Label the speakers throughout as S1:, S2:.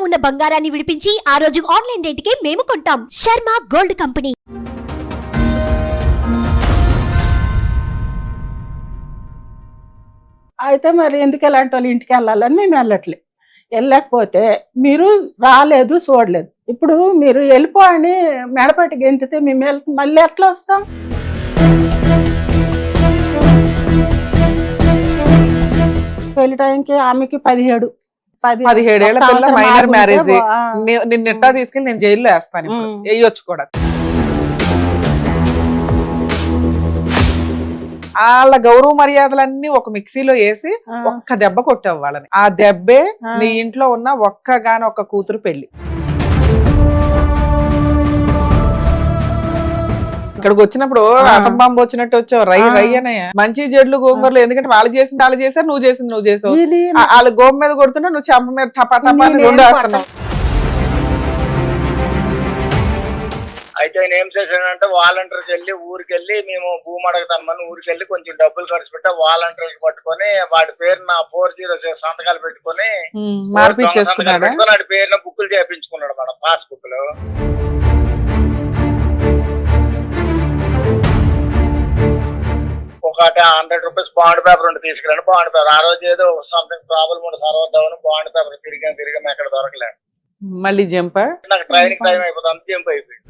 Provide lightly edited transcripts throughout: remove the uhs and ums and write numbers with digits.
S1: ఉన్న బంగారాన్ని విడిపించి ఆ రోజు ఆన్లైన్ రేటుకే మేము కొంటాం. Sharma gold company.
S2: అయితే మరి ఎందుకు ఇలాంటి వాళ్ళు ఇంటికి వెళ్ళాలని మేము వెళ్ళకపోతే మీరు రాలేదు చూడలేదు. ఇప్పుడు మీరు వెళ్ళిపో అని మెడపట్టి గెంతితే మేము మళ్ళీ ఎట్లా వస్తాం? పెళ్లి టైంకి ఆమెకి 17
S3: ఏళ్ల పిల్ల, మైనర్ మ్యారేజ్. నిన్ను ఎట్టా తీసుకెళ్ళి నేను జైల్లో వేస్తాను, వేయొచ్చు కూడా. వాళ్ళ గౌరవ మర్యాదలన్నీ ఒక మిక్సీలో వేసి ఒక్క దెబ్బ కొట్టావు వాళ్ళని. ఆ దెబ్బే నీ ఇంట్లో ఉన్న ఒక్క కూతురు పెళ్లి. ఇక్కడికి వచ్చినప్పుడు ఆటం బాంబు వచ్చినట్టు వచ్చావు, రై అనే మంచి చెడ్లు గోంగూరలు. ఎందుకంటే వాళ్ళు చేసింది వాళ్ళు చేశారు, నువ్వు చేసింది నువ్వు చేసావు. వాళ్ళు గోమ మీద కొడుతున్నా, నువ్వు చెంప మీద టపా టపా రెండు వేస్తున్నావు.
S4: అయితే నేను ఏం చేశానంటే వాలంటీర్కి వెళ్ళి ఊరికెళ్ళి మేము భూమి అడగతామని ఊరికెళ్ళి కొంచెం డబ్బులు ఖర్చు పెట్టా వాలంటీర్కి పట్టుకొని వాడి పేరు నా 406 సంతకాలు పెట్టుకొని వాడి పేరున బుక్కులు చేయించుకున్నాడు మేడం, పాస్ బుక్లు. ఒకటి 100 రూపీస్ బాండ్ పేపర్ ఉంటే తీసుకురండి. బాండ్ పేపర్ ఆ రోజు ఏదో సంథింగ్ ప్రాబ్లం ఉంటే సర్వర్ డౌన్ బాండ్ పేపర్ తిరిగాం ఎక్కడ దొరకలేదు.
S3: మళ్ళీ జంప్
S4: నాకు ట్రైనింగ్ టైం అయిపోతుంది, అంత జంప్ అయిపోయింది.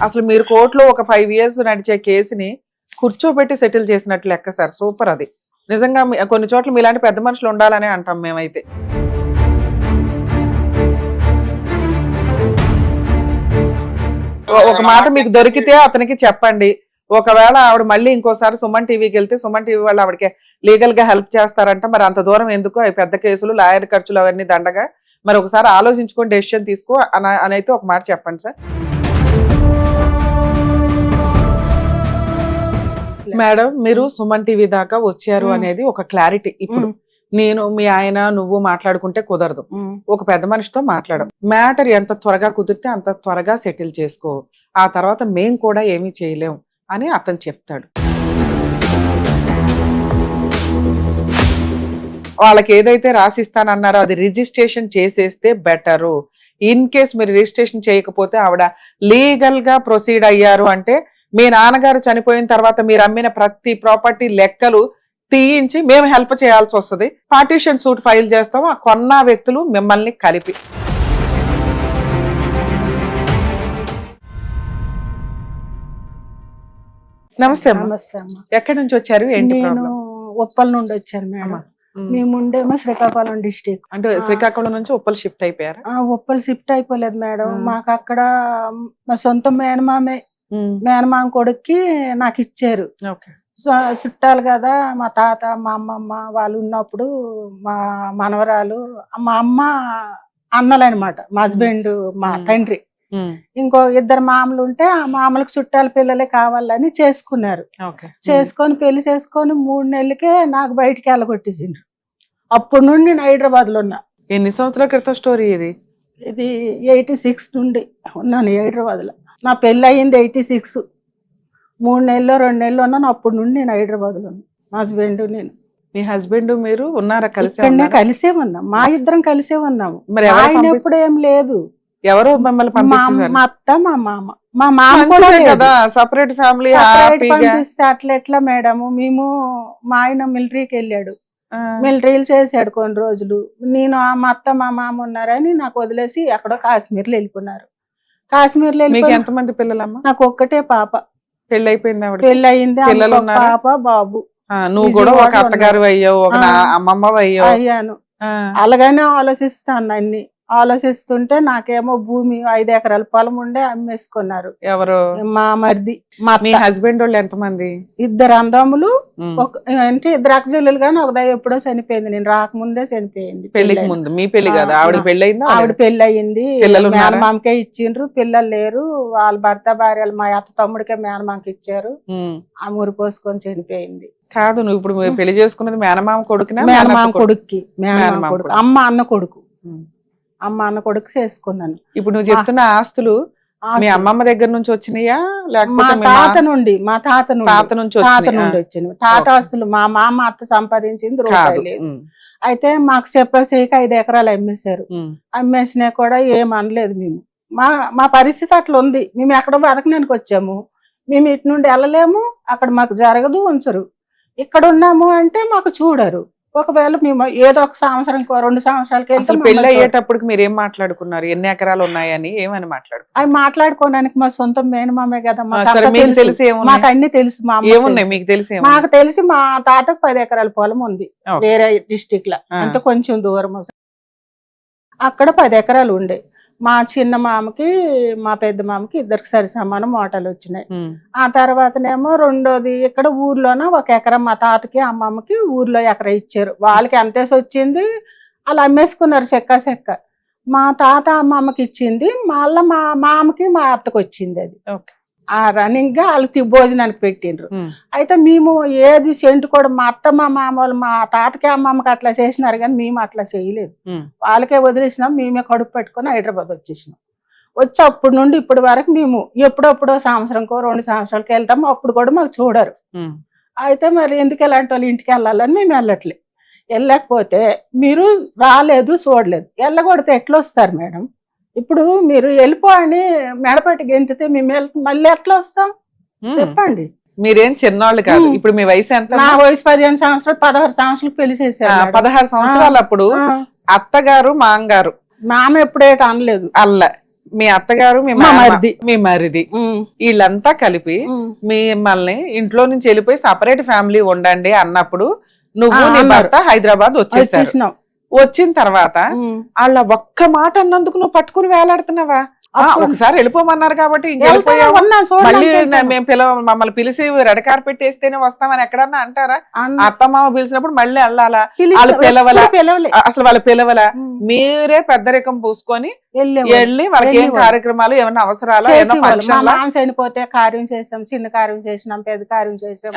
S3: అసలు మీరు కోర్టులో ఒక 5 years నడిచే కేసుని కూర్చోబెట్టి సెటిల్ చేసినట్లు లెక్క సార్. సూపర్. అది నిజంగా కొన్ని చోట్ల మీలాంటి పెద్ద మనుషులు ఉండాలనే అంటాం మేమైతే. ఒక మాట మీకు దొరికితే అతనికి చెప్పండి. ఒకవేళ ఆవిడ మళ్ళీ ఇంకోసారి సుమన్ టీవీకి వెళ్తే సుమన్ టీవీ వాళ్ళు ఆవిడకి లీగల్ గా హెల్ప్ చేస్తారంట. మరి అంత దూరం ఎందుకు? అవి పెద్ద కేసులు, లాయర్ ఖర్చులు అవన్నీ దండగా. మరి ఒకసారి ఆలోచించుకొని డెసిషన్ తీసుకో అని అయితే ఒక మాట చెప్పండి సార్. మేడం, మీరు సుమన్ టీవీ దాకా వచ్చారు అనేది ఒక క్లారిటీ. ఇప్పుడు నేను మీ ఆయన నువ్వు మాట్లాడుకుంటే కుదరదు, ఒక పెద్ద మనిషితో మాట్లాడడం. మ్యాటర్ ఎంత త్వరగా కుదిరితే అంత త్వరగా సెటిల్ చేసుకో, ఆ తర్వాత మేం కూడా ఏమీ చేయలేం అని అతను చెప్తాడు. వాళ్ళకి ఏదైతే రాసిస్తానన్నారో అది రిజిస్ట్రేషన్ చేసేస్తే బెటరు. ఇన్ కేస్ మీరు రిజిస్ట్రేషన్ చేయకపోతే ఆవిడ లీగల్ గా ప్రొసీడ్ అయ్యారు అంటే మీ నాన్నగారు చనిపోయిన తర్వాత మీరు అమ్మిన ప్రతి ప్రాపర్టీ లెక్కలు తీయించి మేము హెల్ప్ చేయాల్సి వస్తుంది. పార్టీషన్ సూట్ ఫైల్ చేస్తాము ఆ కొన్న వ్యక్తులు మిమ్మల్ని కలిపి. నమస్తే అమ్మా. ఎక్కడి నుంచి వచ్చారు? ఏంటి?
S2: నేను ఉప్పల్ నుండి వచ్చాను మేడం. మేము ఉండేమో శ్రీకాకుళం డిస్ట్రిక్ట్.
S3: అంటే శ్రీకాకుళం నుంచి ఉప్పల్ షిఫ్ట్ అయిపోయారు?
S2: ఉప్పల్ షిఫ్ట్ అయిపోలేదు మేడం. మాకు అక్కడ మా సొంత మేనమామ కొడుక్కి నాకు ఇచ్చారు. చుట్టాలు కదా, మా తాత మా అమ్మమ్మ వాళ్ళు ఉన్నప్పుడు మా మనవరాలు మా అమ్మ అన్నలు అనమాట. మా హస్బెండ్ మా తండ్రి ఇంకో 2 మామలు ఉంటే ఆ మామలకు చుట్టాల పిల్లలే కావాలని చేసుకున్నారు. చేసుకొని పెళ్లి చేసుకొని 3 నెలలకే నాకు బయటికి వెళ్ళగొట్టేసిండ్రు. అప్పటి నుండి నేను హైదరాబాద్ లో ఉన్నా.
S3: ఎన్ని సంవత్సరాల క్రితం స్టోరీ ఇది?
S2: ఇది 86 నుండి ఉన్నాను హైదరాబాద్ లో. నా పెళ్లి అయ్యింది 86. 3 నెలలు 2 నెలలు ఉన్నాను. అప్పటి నుండి నేను హైదరాబాద్ లో ఉన్నా. మా హస్బెండ్ నేను.
S3: మీ హస్బెండ్ మీరు ఉన్నారా?
S2: కలిసే ఉన్నాం. మా ఇద్దరం కలిసే ఉన్నాము. ఆయన ఎప్పుడు ఏం లేదు.
S3: ఎవరు మిమ్మల్ని పంపించారు?
S2: మా అత్త మా మామ. మా మామ కూడా
S3: కదా సెపరేట్ ఫ్యామిలీ.
S2: పంపిస్తే అట్లా ఎట్లా మేడం? మేము మా ఆయన మిలిటరీకి వెళ్ళాడు, మిలిటరీలు చేశాడు కొన్ని రోజులు. నేను మా అత్త మా మామ ఉన్నారని నాకు వదిలేసి ఎక్కడో కాశ్మీర్లో వెళ్ళిపోయినారు. కాశ్మీర్లో
S3: ఎంతమంది పిల్లలమ్మా?
S2: నాకు ఒక్కటే పాప.
S3: పెళ్లి అయిపోయింది.
S2: పెళ్లి అయింది. పాప బాబు.
S3: నువ్వు కూడా ఒక అత్తగారు అయ్యావు, ఒక అమ్మమ్మ అయ్యాను.
S2: అలాగనే ఆలోచిస్తాను. అన్ని ఆలోచిస్తుంటే నాకేమో భూమి 5 ఎకరాల పొలం ఉండే అమ్మేసుకున్నారు.
S3: ఎవరు?
S2: మా మరిది.
S3: మీ హస్బెండ్ వాళ్ళు ఎంతమంది?
S2: 2 అన్నదమ్ములు. అంటే 2 అక్కజల్లులు కానీ ఒక ఎప్పుడో చనిపోయింది. నేను రాకముందే చనిపోయింది.
S3: పెళ్లికి ముందు. మీ పెళ్లి కదా? ఆవిడ పెళ్లి అయింది.
S2: ఆవిడ పెళ్లి అయ్యింది. మేనమామకే ఇచ్చిండ్రు. పిల్లలు లేరు. వాళ్ళ భర్త భార్యలు మా అత్త తమ్ముడికే మేనమామకి ఇచ్చారు. ఆ మురి పోసుకొని చనిపోయింది.
S3: కాదు, నువ్వు ఇప్పుడు పెళ్లి చేసుకున్నది మేనమామ కొడుకునా?
S2: మేనమామ కొడుక్కి. మేనమామ కొడుకు. అమ్మ అన్న కొడుకు చేసుకున్నాను.
S3: ఇప్పుడు నువ్వు చెప్తున్న ఆస్తులు మీ అమ్మమ్మ దగ్గర నుంచి వచ్చినాయా
S2: మా
S3: లేకపోతే మీ
S2: తాత నుండి తాత
S3: నుంచి
S2: వచ్చింది. తాత ఆస్తులు మా మామ అత్త సంపాదించింది రూపాయి లేదు.
S3: ఉమ్,
S2: అయితే మాకు చెప్పేసేకి 5 ఎకరాలు అమ్మేశారు.
S3: ఉమ్,
S2: అమ్మేసినా కూడా ఏం అనలేదు మేము. మా పరిస్థితి అట్లా ఉంది. మేము ఎక్కడ బతకడానికి వచ్చాము. మేము ఇటు నుండి వెళ్ళలేము, అక్కడ మాకు జరగదు, ఉంచరు. ఇక్కడ ఉన్నాము అంటే మాకు చూడరు. ఒకవేళ మేము ఏదో ఒక సంవత్సరం 2 సంవత్సరాలకి
S3: అసలు పెళ్లి అయ్యేటప్పటికి మీరు ఏం మాట్లాడుకున్నారు? ఎన్ని ఎకరాలు ఉన్నాయని ఏమని మాట్లాడుకున్నారు?
S2: అవి మాట్లాడుకోవడానికి మా సొంత మేనమామే కదా,
S3: సరే, మీకు తెలిసి ఏమున్నాయి?
S2: మాకు అన్ని తెలుసు. మా అమ్మకి
S3: ఏమున్నాయి
S2: తెలుసు.
S3: మీకు తెలిసి
S2: మాకు తెలిసి మా తాతకు 10 ఎకరాల పొలం ఉంది
S3: ఓకే.
S2: వేరే డిస్టిక్ లో, అంటే కొంచెం దూరం. అక్కడ 10 ఎకరాలు ఉండే. మా చిన్న మామకి మా పెద్ద మామకి ఇద్దరికి సరి సమానం మోటాలు వచ్చినాయి.
S3: ఉమ్,
S2: ఆ తర్వాతనేమో రెండోది ఇక్కడ ఊర్లోన 1 ఎకరం మా తాతకి అమ్మమ్మకి ఊర్లో ఎకరా ఇచ్చారు. వాళ్ళకి ఎంతేసి వచ్చింది అలా అమ్మేసుకున్నారు చెక్క. మా తాత అమ్మమ్మకి ఇచ్చింది, మళ్ళీ మా మామకి మా అత్తకి వచ్చింది. అది
S3: ఓకే.
S2: ఆ రన్నింగ్ గా వాళ్ళకి భోజనానికి పెట్టిండ్రు.
S3: ఉమ్,
S2: అయితే మేము ఏది సెంటు కూడా మా అత్త మా మామ వాళ్ళు మా తాతకి అమ్మమ్మకి అట్లా చేసినారు, కానీ మేము అట్లా చేయలేదు.
S3: ఉమ్,
S2: వాళ్ళకే వదిలేసినాం. మేమే కడుపు పెట్టుకుని హైదరాబాద్ వచ్చేసినాం. వచ్చి అప్పటి నుండి ఇప్పటి వరకు మేము ఎప్పుడెప్పుడో సంవత్సరంకో 2 సంవత్సరాలకి వెళ్తాము. అప్పుడు కూడా మాకు చూడరు.
S3: ఉమ్,
S2: అయితే మరి ఎందుకు ఇలాంటి వాళ్ళు ఇంటికి వెళ్ళాలని మేము వెళ్ళట్లేదు. వెళ్ళకపోతే మీరు రాలేదు, చూడలేదు, వెళ్ళకూడదు ఎట్లా వస్తారు మేడం? ఇప్పుడు మీరు వెళ్ళిపో అని మెడపట్టి గెంతితే మేము మళ్ళీ ఎట్లా వస్తాం
S3: ఉమ్.
S2: చెప్పండి.
S3: మీరేం చిన్నవాళ్ళు కాదు. ఇప్పుడు మీ వయసు ఎంత?
S2: నా వయసు 15 సంవత్సరాలు, 16 సంవత్సరాలకు పెళ్లి చేశారు.
S3: 16 సంవత్సరాలు. అప్పుడు అత్తగారు మాంగారు
S2: మామ ఎప్పుడేట అనలేదు.
S3: అల్ల మీ అత్తగారు
S2: మా మరిది.
S3: మీ మరిది వీళ్ళంతా కలిపి మిమ్మల్ని ఇంట్లో నుంచి వెళ్ళిపోయి సపరేట్ ఫ్యామిలీ ఉండండి అన్నప్పుడు నువ్వు నీ భర్త హైదరాబాద్ వచ్చేసారు. వచ్చిన తర్వాత వాళ్ళ ఒక్క మాట అన్నందుకు నువ్వు పట్టుకుని వేలాడుతున్నావా? ఒకసారి వెళ్ళిపోమన్నారు కాబట్టి ఇంకెళ్ళిపోయావు. మళ్ళీ మేము మమ్మల్ని పిలిచి రెడ్ కార్పెట్ వేస్తేనే వస్తామని ఎక్కడన్నా అంటారా? అత్తమామ పిలిచినప్పుడు మళ్ళీ వెళ్ళాలా? వాళ్ళు పిలవలా? అసలు వాళ్ళు పిలవలా? మీరే పెద్దరికం పూసుకొని వెళ్ళి వాళ్ళకి ఏం కార్యక్రమాలు, ఏమన్నా అవసరాలు,
S2: చనిపోతే కార్యం చేసాం, చిన్న కార్యం చేసినాం, పెద్ద కార్యం చేసాం.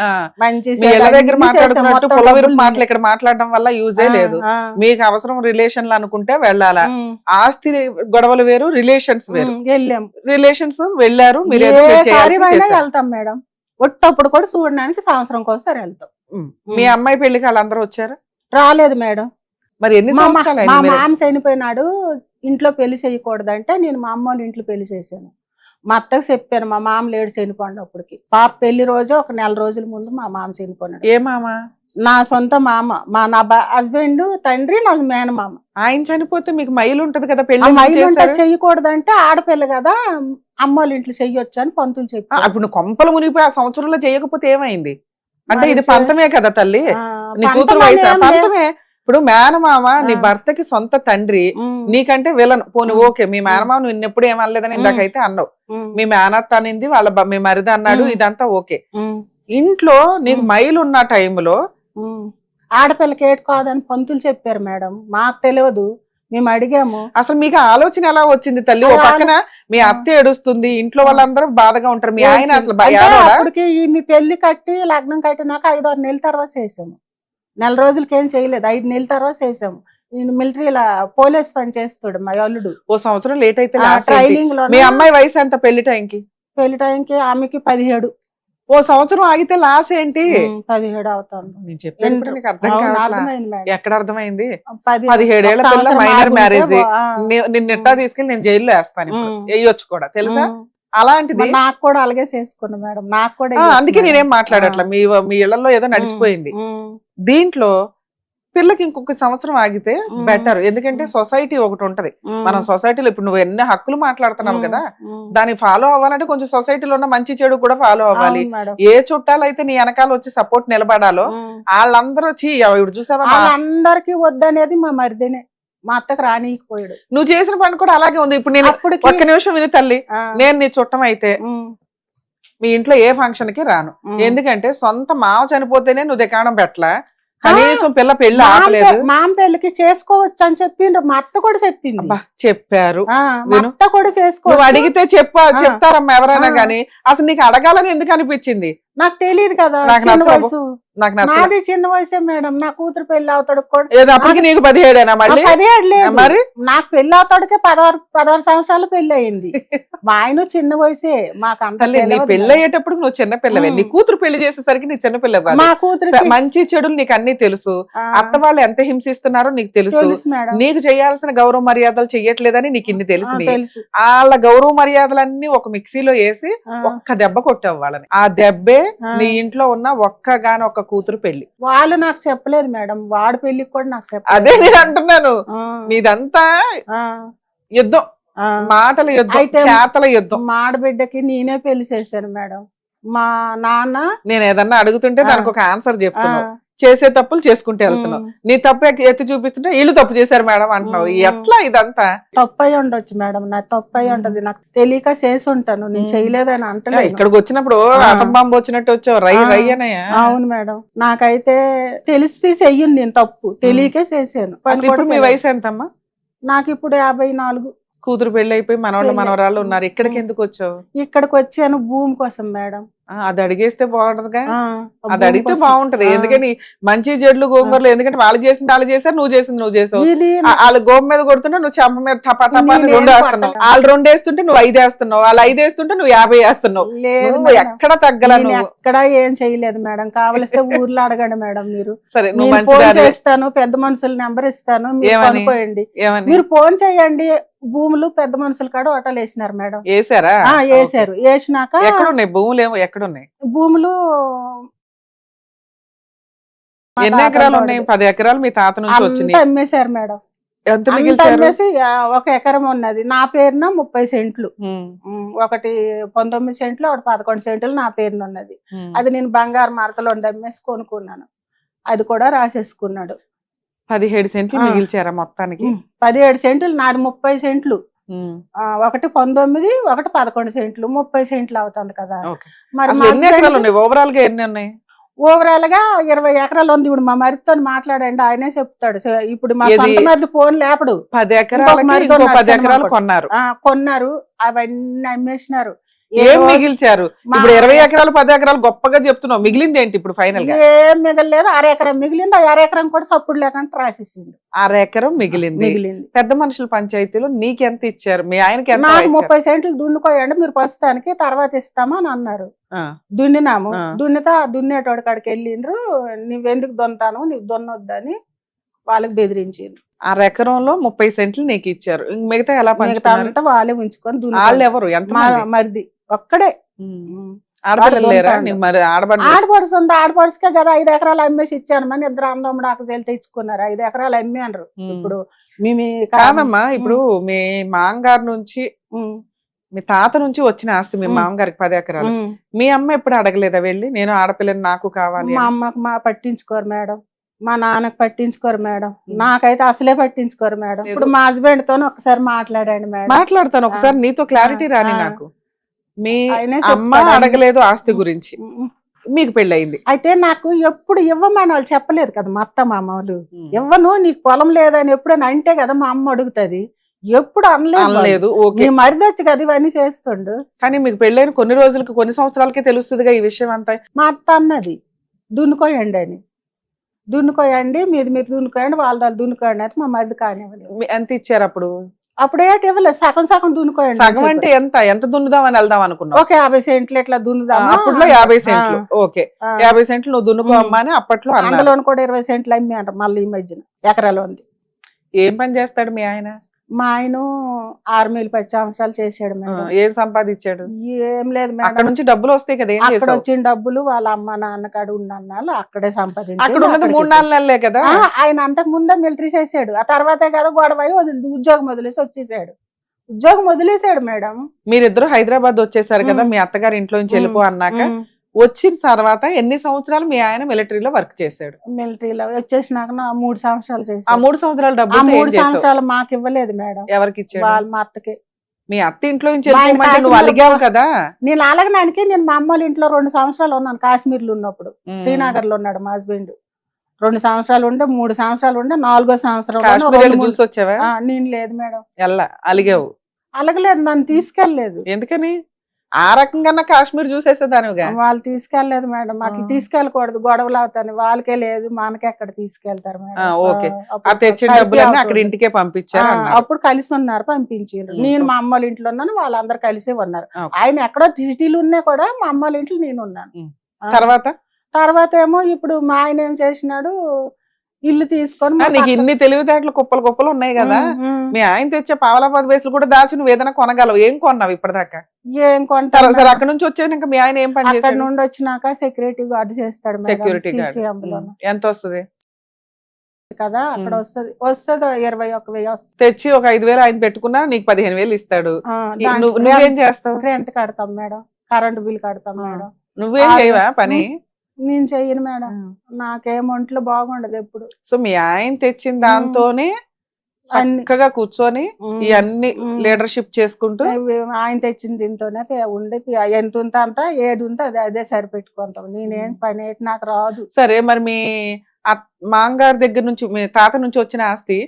S2: మంచి
S3: దగ్గర మాట్లాడుకున్నట్టు పులవిరు మాటలు ఇక్కడ మాట్లాడడం వల్ల యూజే లేదు. మీకు అవసరం రిలేషన్లు అనుకుంటే వెళ్ళాలా? ఆస్తి గొడవలు వేరు, రిలేషన్స్ వేరు.
S2: వెళ్ళాము,
S3: రిలేషన్స్ వెళ్ళారు. మీరు
S2: వెళ్తాం మేడం. ఒట్టప్పుడు కూడా చూడడానికి సంవత్సరంకి ఒకసారి వెళ్తాం.
S3: మీ అమ్మాయి పెళ్లికి వాళ్ళందరూ వచ్చారా?
S2: రాలేదు మేడం.
S3: మరి ఎన్ని
S2: మా
S3: సంవత్సరాలు?
S2: మామ చనిపోయినాడు, ఇంట్లో పెళ్లి చేయకూడదంటే నేను మా అమ్మ వాళ్ళ ఇంట్లో పెళ్లి చేశాను. మా అత్తకు చెప్పాను, మా మామ లేడు చనిపోయినప్పటికి. పాప పెళ్లి రోజు ఒక 1 నెల రోజుల ముందు మా మామ చనిపోయినాడు.
S3: ఏ మామ?
S2: నా సొంత మామ, నా హస్బెండ్ తండ్రి, నా మేనమామ.
S3: ఆయన చనిపోతే మీకు మైలు ఉంటది కదా, పెళ్లి
S2: చెయ్యకూడదంటే ఆడపిల్ల కదా, అమ్మ వాళ్ళ ఇంట్లో చెయ్యొచ్చు అని పంతులు చెప్పి.
S3: అప్పుడు నువ్వు కొంపలు మునిగిపోయి ఆ సంవత్సరంలో చేయకపోతే ఏమైంది? అంటే ఇది పంతమే కదా తల్లి, నీ కూతురు వయసు పంతమే. ఇప్పుడు మేనమామ నీ భర్తకి సొంత తండ్రి, నీకంటే విలన్. పోనీ ఓకే, మీ మేనమామ నువ్వు నిన్నెప్పుడు ఏమనలేదని ఇందాకైతే అన్నావు. మీ మేనత్త అనింది, మీ మరిది అన్నాడు, ఇదంతా ఓకే. ఇంట్లో నీకు మైలు ఉన్న టైంలో
S2: ఆడపిల్లకి ఏటు కాదని పంతులు చెప్పారు మేడం. మాకు తెలియదు, మేము అడిగాము.
S3: అసలు మీకు ఆలోచన ఎలా వచ్చింది తల్లి? ఓ పక్కన మీ అత్త ఏడుస్తుంది, ఇంట్లో వాళ్ళందరూ బాధగా ఉంటారు, మీ ఆయన అసలు
S2: అప్పటికి మీ పెళ్లి కట్టి లగ్నం కట్టినాక 5-6 నెలల తర్వాత చేసాము. 1 నెల రోజులకి ఏం చేయలేదు, 5 నెలల తర్వాత చేసాము. నేను మిలిటరీలో పోలీస్ పని చేస్తాడు మా అల్లుడు.
S3: ఓ సంవత్సరం లేట్ అయితే
S2: ట్రైనింగ్ లో.
S3: మీ అమ్మాయి వయసు ఎంత పెళ్లి టైంకి?
S2: పెళ్లి టైంకి ఆమెకి 17.
S3: ఓ సంవత్సరం ఆగితే లాస్ ఏంటి?
S2: 17 అవుతాను.
S3: నేను చెప్పాను నీకు అర్థం కాదు. ఎక్కడ అర్థమైంది? 17 ఏళ్ల పిల్ల, మైనర్ మ్యారేజ్. నిన్నెట్టా తీసుకెళ్ళి నేను జైల్లో వేస్తాను, వేయొచ్చు కూడా తెలుసా? అలాంటిది
S2: నాకు కూడా అలాగే చేసుకున్నా మేడం. నాకు కూడా
S3: అందుకే నేనేం మాట్లాడట్లా. మీ ఇళ్లలో ఏదో నడిచిపోయింది. దీంట్లో పిల్లకి ఇంకొక సంవత్సరం ఆగితే బెటర్. ఎందుకంటే సొసైటీ ఒకటి ఉంటది. మనం సొసైటీలో ఇప్పుడు నువ్వు ఎన్ని హక్కులు మాట్లాడుతున్నావు కదా, దాన్ని ఫాలో అవ్వాలంటే కొంచెం సొసైటీలో ఉన్న మంచి చెడు కూడా ఫాలో అవ్వాలి. ఏ చుట్టాలు అయితే నీ వెనకాల వచ్చి సపోర్ట్ నిలబడాలో వాళ్ళందరూ వచ్చి ఇప్పుడు చూసావా,
S2: అందరికి వద్దనేది మా మరిదేనే. మా అత్తకు రానిపోయాడు.
S3: నువ్వు చేసిన పని కూడా అలాగే ఉంది. ఇప్పుడు నేను ఒక్క నిమిషం విని తల్లి, నేను నీ చుట్టం అయితే మీ ఇంట్లో ఏ ఫంక్షన్ కి రాను. ఎందుకంటే సొంత మావ చనిపోతేనే నువ్వు దికాణం పెట్టలా, కనీసం పిల్ల పెళ్లి ఆపలేదు.
S2: మామ పెళ్లికి చేసుకోవచ్చు అని చెప్పిండ్రు, మా అత్త కూడా చెప్పింది.
S3: చెప్పారు,
S2: అత్త కూడా చేసుకో.
S3: నువ్వు అడిగితే చెప్తారమ్మా ఎవరైనా గానీ. అసలు నీకు అడగాలని ఎందుకు అనిపించింది?
S2: నాకు తెలియదు కదా,
S3: నాకు
S2: చిన్న
S3: నచ్చదు.
S2: వయసు.
S3: నాకు నచ్చలేదు.
S2: నాది చిన్న వయసే మేడం. నా కూతురు పెళ్లి అవుతాడు కూడా
S3: ఏదో అప్పటికి నీకు 17 మళ్ళీ
S2: 17 లేదు.
S3: మరి
S2: నాకు పెళ్లి అవుతాడికే 16 సంవత్సరాలు పెళ్లి అయింది. మా ఆయన చిన్న వయసే. మాకు అంత
S3: తల్లి నీ
S2: తెలియదు
S3: పెళ్లి
S2: మేడం.
S3: అయ్యేటప్పుడు నువ్వు చిన్న పిల్లవే.
S2: ఉమ్.
S3: నీ కూతురు పెళ్లి చేసేసరికి నీ చిన్న పిల్ల కాదు.
S2: మా కూతురికి
S3: మంచి చెడులు నీకు అన్ని తెలుసు. అత్త వాళ్ళు ఎంత హింసిస్తున్నారో నీకు తెలుసు.
S2: తెలుసు మేడం.
S3: నీకు చేయాల్సిన గౌరవ మర్యాదలు చెయ్యట్లేదని నీకు ఇన్ని తెలుసు.
S2: తెలుసు.
S3: వాళ్ళ గౌరవ మర్యాదలన్నీ ఒక మిక్సీలో వేసి ఒక్క దెబ్బ కొట్టావు వాళ్ళని. ఆ దెబ్బే నీ ఇంట్లో ఉన్న ఒక్క కూతురు పెళ్లి.
S2: వాళ్ళు నాకు చెప్పలేదు మేడం. వాడి పెళ్లికి కూడా నాకు
S3: అదే
S2: చెప్పలేదు.
S3: నేను అంటున్నాను.
S2: ఆ,
S3: నీదంతా
S2: ఆ,
S3: యుద్ధం,
S2: ఆ.
S3: మాటల యుద్ధం,
S2: అయితే
S3: చేతల యుద్ధం.
S2: మా ఆడబిడ్డకి నేనే పెళ్లి చేశాను మేడం. మా నాన్న
S3: నేను ఏదన్నా అడుగుతుంటే దానికి ఒక ఆన్సర్
S2: ఆ,
S3: చెప్తున్నావు. చేసే తప్పులు చేసుకుంటూ వెళ్తున్నావు. నీ తప్పు ఎత్తి చూపిస్తుంటే వీళ్ళు తప్పు చేశారు మేడం అంటున్నావు. ఎట్లా ఇదంతా?
S2: తప్పు అయి ఉండొచ్చు మేడం. నా తప్పు అయి ఉంటది. నాకు తెలియక చేసి ఉంటాను. నేను చేయలేదని అంటలేదు.
S3: ఇక్కడికి వచ్చినప్పుడు ఆటం బాంబు వచ్చినట్టు వచ్చావు. రై రై అనయ్య.
S2: అవును మేడం. నాకైతే తెలిసి చెయ్యను నేను తప్పు. తెలియకే చేశాను.
S3: అసలు ఇప్పుడు మీ వయసు ఎంతమ్మా?
S2: నాకు ఇప్పుడు 54.
S3: కూతురు పెళ్లి అయిపోయి మనవాళ్ళు
S2: పెళ్లి.
S3: మనవరాళ్ళు ఉన్నారు. ఇక్కడికి ఎందుకు వచ్చావు?
S2: ఇక్కడికి వచ్చాను భూమి కోసం మేడం.
S3: అది అడిగేస్తే బాగుంటదిగా.
S2: ఆ,
S3: అది
S2: భూమి
S3: అడిగితే
S2: కోసం.
S3: బాగుంటది.
S2: ఆ.
S3: ఎందుకని మంచి చెడ్లు గోంగూరలు, ఎందుకంటే వాళ్ళు చేసింది వాళ్ళు చేశారు, నువ్వు చేసింది నువ్వు చేసావు.
S2: ఇది
S3: వాళ్ళు గోమ మీద కొడుతుంటే నువ్వు చెంప మీద టపా టపా అని
S2: నేను
S3: 2 వేస్తున్నావు.
S2: పట్టను.
S3: వాళ్ళు 2 వేస్తుంటే నువ్వు 5 వేస్తున్నావు. వాళ్ళు 5 వేస్తుంటే నువ్వు 50 వేస్తున్నావు.
S2: లేదు
S3: నువ్వు
S2: మేడం.
S3: ఎక్కడ తగ్గల
S2: నేను
S3: నువ్వు.
S2: ఎక్కడా ఏం చేయలేదు మేడం. కావలిస్తే ఊర్లో అడగండి మేడం. మీరు
S3: సరే నువ్వు
S2: నేను ఫోన్
S3: మంచిదానివే.
S2: చేస్తాను. పెద్ద మనుషుల నెంబర్ ఇస్తాను. మీరు
S3: ఏమని?
S2: కనుక్కోండి.
S3: ఏమని
S2: మీరు ఫోన్ చేయండి. భూములు పెద్ద మనుషుల కాడ హోటల్ వేసినారు మేడం.
S3: వేసారా?
S2: వేసారు. వేసినాక
S3: ఎక్కడున్నాయి భూములు? ఏమో ఎక్కడున్నాయి?
S2: భూములు మా
S3: ఎన్ని
S2: తాతల
S3: ఎకరాలు
S2: వాడిది.
S3: ఉన్నాయి? 10 ఎకరాలు మీ తాత నుంచి
S2: అంతా
S3: వచ్చినాయి.
S2: అమ్మేశారు మేడం.
S3: ఎంత
S2: అంతా
S3: మిగిల్చారు?
S2: అమ్మేసి 1 ఎకరం ఉన్నది. నా పేరున 30 సెంట్లు.
S3: ఉమ్,
S2: ఒకటి 19 సెంట్లు, ఒకటి 11 సెంట్లు నా పేరున ఉన్నది.
S3: ఉమ్.
S2: అది నేను బంగారు మార్కలో అమ్మేసి కొనుక్కున్నాను. అది కూడా రాసేసుకున్నాడు.
S3: 17 సెంట్లు
S2: ఆ.
S3: మిగిల్చారా మొత్తానికి?
S2: 17 సెంట్లు. నాది 30 సెంట్లు.
S3: ఉమ్,
S2: ఒకటి 19, ఒకటి 11 సెంట్లు. 30 సెంట్లు అవుతుంది కదా.
S3: ఓకే.
S2: మరి
S3: అసలు ఎన్ని ఎకరాలు ఉన్నాయి? ఓవరాల్ గా ఎన్ని ఉన్నాయి?
S2: ఓవరాల్ గా 20 ఎకరాలు ఉంది. ఇప్పుడు మా మరితో మాట్లాడండి, ఆయనే చెప్తాడు. సో ఇప్పుడు మా
S3: ఏది?
S2: సొంత మరిది ఫోన్ లేపడు.
S3: 10 ఎకరాలకి
S2: మరిది
S3: ఇంకో
S2: ఉన్నాడు
S3: 10 ఎకరాలు
S2: సినిమా
S3: కొన్నారు.
S2: కొన్నారు. అవన్నీ అమ్మేసినారు.
S3: ఏం మిగిల్చారు? ఇప్పుడు 20 ఎకరాలు 10 ఎకరాలు గొప్పగా చెప్తున్నావు. మిగిలింది ఏంటి ఇప్పుడు ఫైనల్ గా?
S2: ఏం మిగలేదు. 1/2 ఎకరం మిగిలింది. ఆ 1/2 ఎకరం కూడా సప్పుడు లేకుండా రాసేసింది.
S3: 6 ఎకరం మిగిలింది.
S2: మిగిలింది.
S3: పెద్ద మనుషుల పంచాయతీలో నీకెంత ఇచ్చారు? మీ ఆయనకి ఎంత
S2: నాకు
S3: ఇచ్చారు?
S2: 30 సెంట్లు దున్నుకోయండి మీరు ప్రస్తుతానికి, తర్వాత ఇస్తామా అని అన్నారు.
S3: ఆ,
S2: దున్నినాము.
S3: ఆ.
S2: దున్నితే ఆ దున్నేటోడి కాడికి వెళ్ళిండ్రు. నువ్వెందుకు దొంతాను, నీకు దొన్నొద్దని వాళ్ళకి బెదిరించిండ్రు.
S3: 6 ఎకరంలో 30 సెంట్లు నీకు ఇచ్చారు. ఇంక మిగతా ఎలా
S2: మిగతా
S3: పంచుకున్నారు?
S2: అంతా వాళ్ళే ఉంచుకొని
S3: వాళ్ళు
S2: దున్నుకున్నారు.
S3: ఎవరు? ఎంత
S2: మా మరిది ఒక్కడే.
S3: ఆడపిల్లలు లేరా?
S2: దొంతాడు.
S3: నీకు మరి ఆడబడి
S2: ఆడపడుసు ఉంది. ఆడపడుసుకే కదా 5 ఎకరాలు అమ్మేసి ఇచ్చాను. మన ఇద్దరు అందమ్ముడు ఆకజేలు తెచ్చుకున్నారు. 5 ఎకరాలు అమ్మారు. ఇప్పుడు మేము
S3: కాదమ్మా, ఇప్పుడు మీ మామగారి నుంచి మీ తాత నుంచి వచ్చిన ఆస్తి మీ మామగారికి 10 ఎకరాలు. మీ అమ్మ ఎప్పుడు అడగలేదా వెళ్ళి నేను ఆడపిల్లని నాకు కావాలి
S2: మా
S3: అని?
S2: అమ్మకు పట్టించుకోరు మేడం. మా నాన్నకు పట్టించుకోరు మేడం. నాకైతే అసలే పట్టించుకోరు మేడం. ఇప్పుడు మా హస్బెండ్ తో ఒకసారి మాట్లాడండి మేడం.
S3: మాట్లాడతాను ఒకసారి, నీతో క్లారిటీ రాని నాకు. మీ
S2: ఆయనే
S3: అమ్మ
S2: చెప్తాడు.
S3: అడగలేదు ఆస్తి గురించి. మీకు పెళ్ళయింది.
S2: అయితే నాకు ఎప్పుడు ఇవ్వమని వాళ్ళు చెప్పలేదు కదా మా అత్త మామలు. ఇవ్వను, నీకు పొలం లేదని ఎప్పుడైనా అంటే కదా మా అమ్మ అడుగుతుంది. ఎప్పుడు అనలేదు.
S3: అనలేదు. ఓకే.
S2: నీ మరిదొచ్చు కదా ఇవన్నీ చేస్తుండు.
S3: కానీ మీకు పెళ్ళైన కొన్ని రోజులకి కొన్ని సంవత్సరాలకే తెలుస్తుందిగా ఈ విషయం అంతా.
S2: మా అత్త అన్నది దున్నుకోయండి అని. దున్నుకోయండి, మీరు దున్నుకోయండి, వాళ్ళు దున్నుకోండి అయితే మా మరిది కానివ్వలేదు.
S3: ఎంత ఇచ్చారు అప్పుడు?
S2: అప్పుడేటి ఇవ్వలేదు. సగం దున్నుకోయండి.
S3: సగం అంటే ఎంత ఎంత దున్నుదామని వెళ్దాం అనుకున్నావు?
S2: ఒక 50 సెంట్లు ఇట్లా దున్నుదామా.
S3: అప్పట్లో 50 సెంట్లు. ఓకే,
S2: ఆ.
S3: 50 సెంట్లు నువ్వు దున్నుకోమ్మా అని అప్పట్లో అన్నారు.
S2: అందులో కూడా 20 సెంట్లు అమ్మి అంటారు మళ్ళీ ఈ మధ్యన ఎకరాలు ఉంది.
S3: ఏం పని చేస్తాడు మీ ఆయన?
S2: మా ఆయన ఆర్మీలు 10 సంవత్సరాలు చేశాడు మేడం.
S3: ఏం సంపాదించాడు?
S2: ఏం లేదు
S3: అక్కడ
S2: మేడం.
S3: నుంచి డబ్బులు వస్తాయి కదా, ఏం
S2: అక్కడ
S3: చేసావు?
S2: వచ్చిన డబ్బులు వాళ్ళ అమ్మ నాన్న కాడ ఉన్నన్నాళ్ళు అక్కడే సంపాదించి
S3: అక్కడ ఉన్నది 3-4 నెలలే కదా.
S2: ఆయన అంతకు ముందే మిలిటరీ చేశాడు. ఆ తర్వాతే కదా గొడవ అయ్యి ఉద్యోగం వదిలేసి వచ్చేసాడు. ఉద్యోగం వదిలేసాడు మేడం.
S3: మీరిద్దరు హైదరాబాద్ వచ్చేసారు కదా మీ అత్తగారి ఇంట్లో నుంచి వెళ్ళిపో అన్నాక. వచ్చిన తర్వాత ఎన్ని సంవత్సరాలు మీ ఆయన మిలిటరీలో వర్క్ చేశాడు?
S2: మిలిటరీలో వచ్చేసినాక 3 సంవత్సరాలు
S3: ఆ
S2: చేశాడు.
S3: 3 సంవత్సరాల
S2: ఆ
S3: డబ్బు
S2: 3 సంవత్సరాలు మాకు ఇవ్వలేదు మేడం.
S3: ఎవరికి ఇచ్చాడు?
S2: వాళ్ళ మా అత్తకి.
S3: మీ అత్త ఇంట్లో నుంచి
S2: మా ఆయన
S3: వెళ్ళిపోమంటే నువ్వు
S2: కాశ్మీర్
S3: అలిగావు కదా.
S2: నేను అలాగనానికి నేను మా అమ్మ వాళ్ళ ఇంట్లో 2 సంవత్సరాలు ఉన్నాను కాశ్మీర్లో ఉన్నప్పుడు. శ్రీనగర్ లో ఉన్నాడు మా హస్బెండ్. 2 సంవత్సరాలు ఉండే, 3 సంవత్సరాలు ఉండే, 4వ సంవత్సరం
S3: కాశ్మీర్ వెళ్ళి చూసి వచ్చావా?
S2: నేను లేదు మేడం.
S3: ఎల్లా అలిగావు?
S2: అలాగలేదు, నన్ను తీసుకెళ్ళలేదు.
S3: ఎందుకని? ఆ రకంగా కాశ్మీర్ చూసేసేదానివిగా.
S2: వాళ్ళు తీసుకెళ్లేదు మేడం, అట్లా తీసుకెళ్ళకూడదు, గొడవలు అవుతాయి. వాళ్ళకే లేదు, మనకే ఎక్కడ తీసుకెళ్తారు మేడం.
S3: ఓకే.
S2: అప్పుడు
S3: ఆ తెచ్చిన
S2: కలిపి
S3: డబ్బులన్నీ అక్కడ
S2: అవుతుంది.
S3: ఇంటికే పంపించారు అన్నారు.
S2: అప్పుడు కలిసి ఉన్నారు, పంపించారు. నేను మా అమ్మ వాళ్ళ ఇంట్లో ఉన్నాను, వాళ్ళందరూ కలిసే ఉన్నారు.
S3: ఓకే.
S2: ఆయన ఎక్కడో సిటీలు ఉన్నా కూడా మా అమ్మ వాళ్ళ ఇంట్లో నేను ఉన్నాను. తర్వాత ఏమో ఇప్పుడు మా ఆయన ఏం చేసినాడు, ఇల్లు తీసుకొని మా
S3: నీకు
S2: పక్క-
S3: ఇన్ని తెలివితేటలు కుప్పలు కుప్పలు ఉన్నాయి కదా, మీ ఆయన తెచ్చే పావలా 10 పైసలు కూడా దాచి నువ్వు ఏదైనా కొనగలవు. ఏం కొన్నావు ఇప్పటిదాకా?
S2: ఏం కొంటారు
S3: సరే, అక్కడ నుంచి వచ్చాక మీ ఆయన ఏం పని
S2: అక్కడ
S3: చేశాడు?
S2: నుండి వచ్చినాక సెక్యూరిటీ గార్డ్ చేస్తాడు మేడం,
S3: సెక్యూరిటీ
S2: CC
S3: గార్డ్.
S2: అందులోను
S3: ఎంత వస్తుంది
S2: కదా, అక్కడ వస్తది 21,000 వస్తుంది.
S3: తెచ్చి ఒక 5,000 ఆయన పెట్టుకున్నా నీకు 15,000 ఇస్తాడు.
S2: దాంట్లో
S3: నువ్వేం చేస్తావు?
S2: రెంట్ కడతాం మేడం, కరెంట్ బిల్ కడతాం మేడం.
S3: నువ్వేం చేయవా పని?
S2: నేను చెయ్యను మేడం, నాకేం ఒంట్లో బాగుండదు ఎప్పుడు.
S3: సో మీ ఆయన తెచ్చిన దాంతోనే చక్కగా కూర్చొని ఇవన్నీ లీడర్షిప్ చేసుకుంటూ
S2: ఆయన తెచ్చిన దీంతోనే ఉండేది. ఎంత ఉంటే అంత, ఏది ఉంటే అదే సరిపెట్టుకుంటాం. నేనేం పని ఏంటి నాకు రాదు.
S3: సరే, మరి మీ మాంగారి దగ్గర నుంచి, మీ తాత నుంచి వచ్చిన ఆస్తి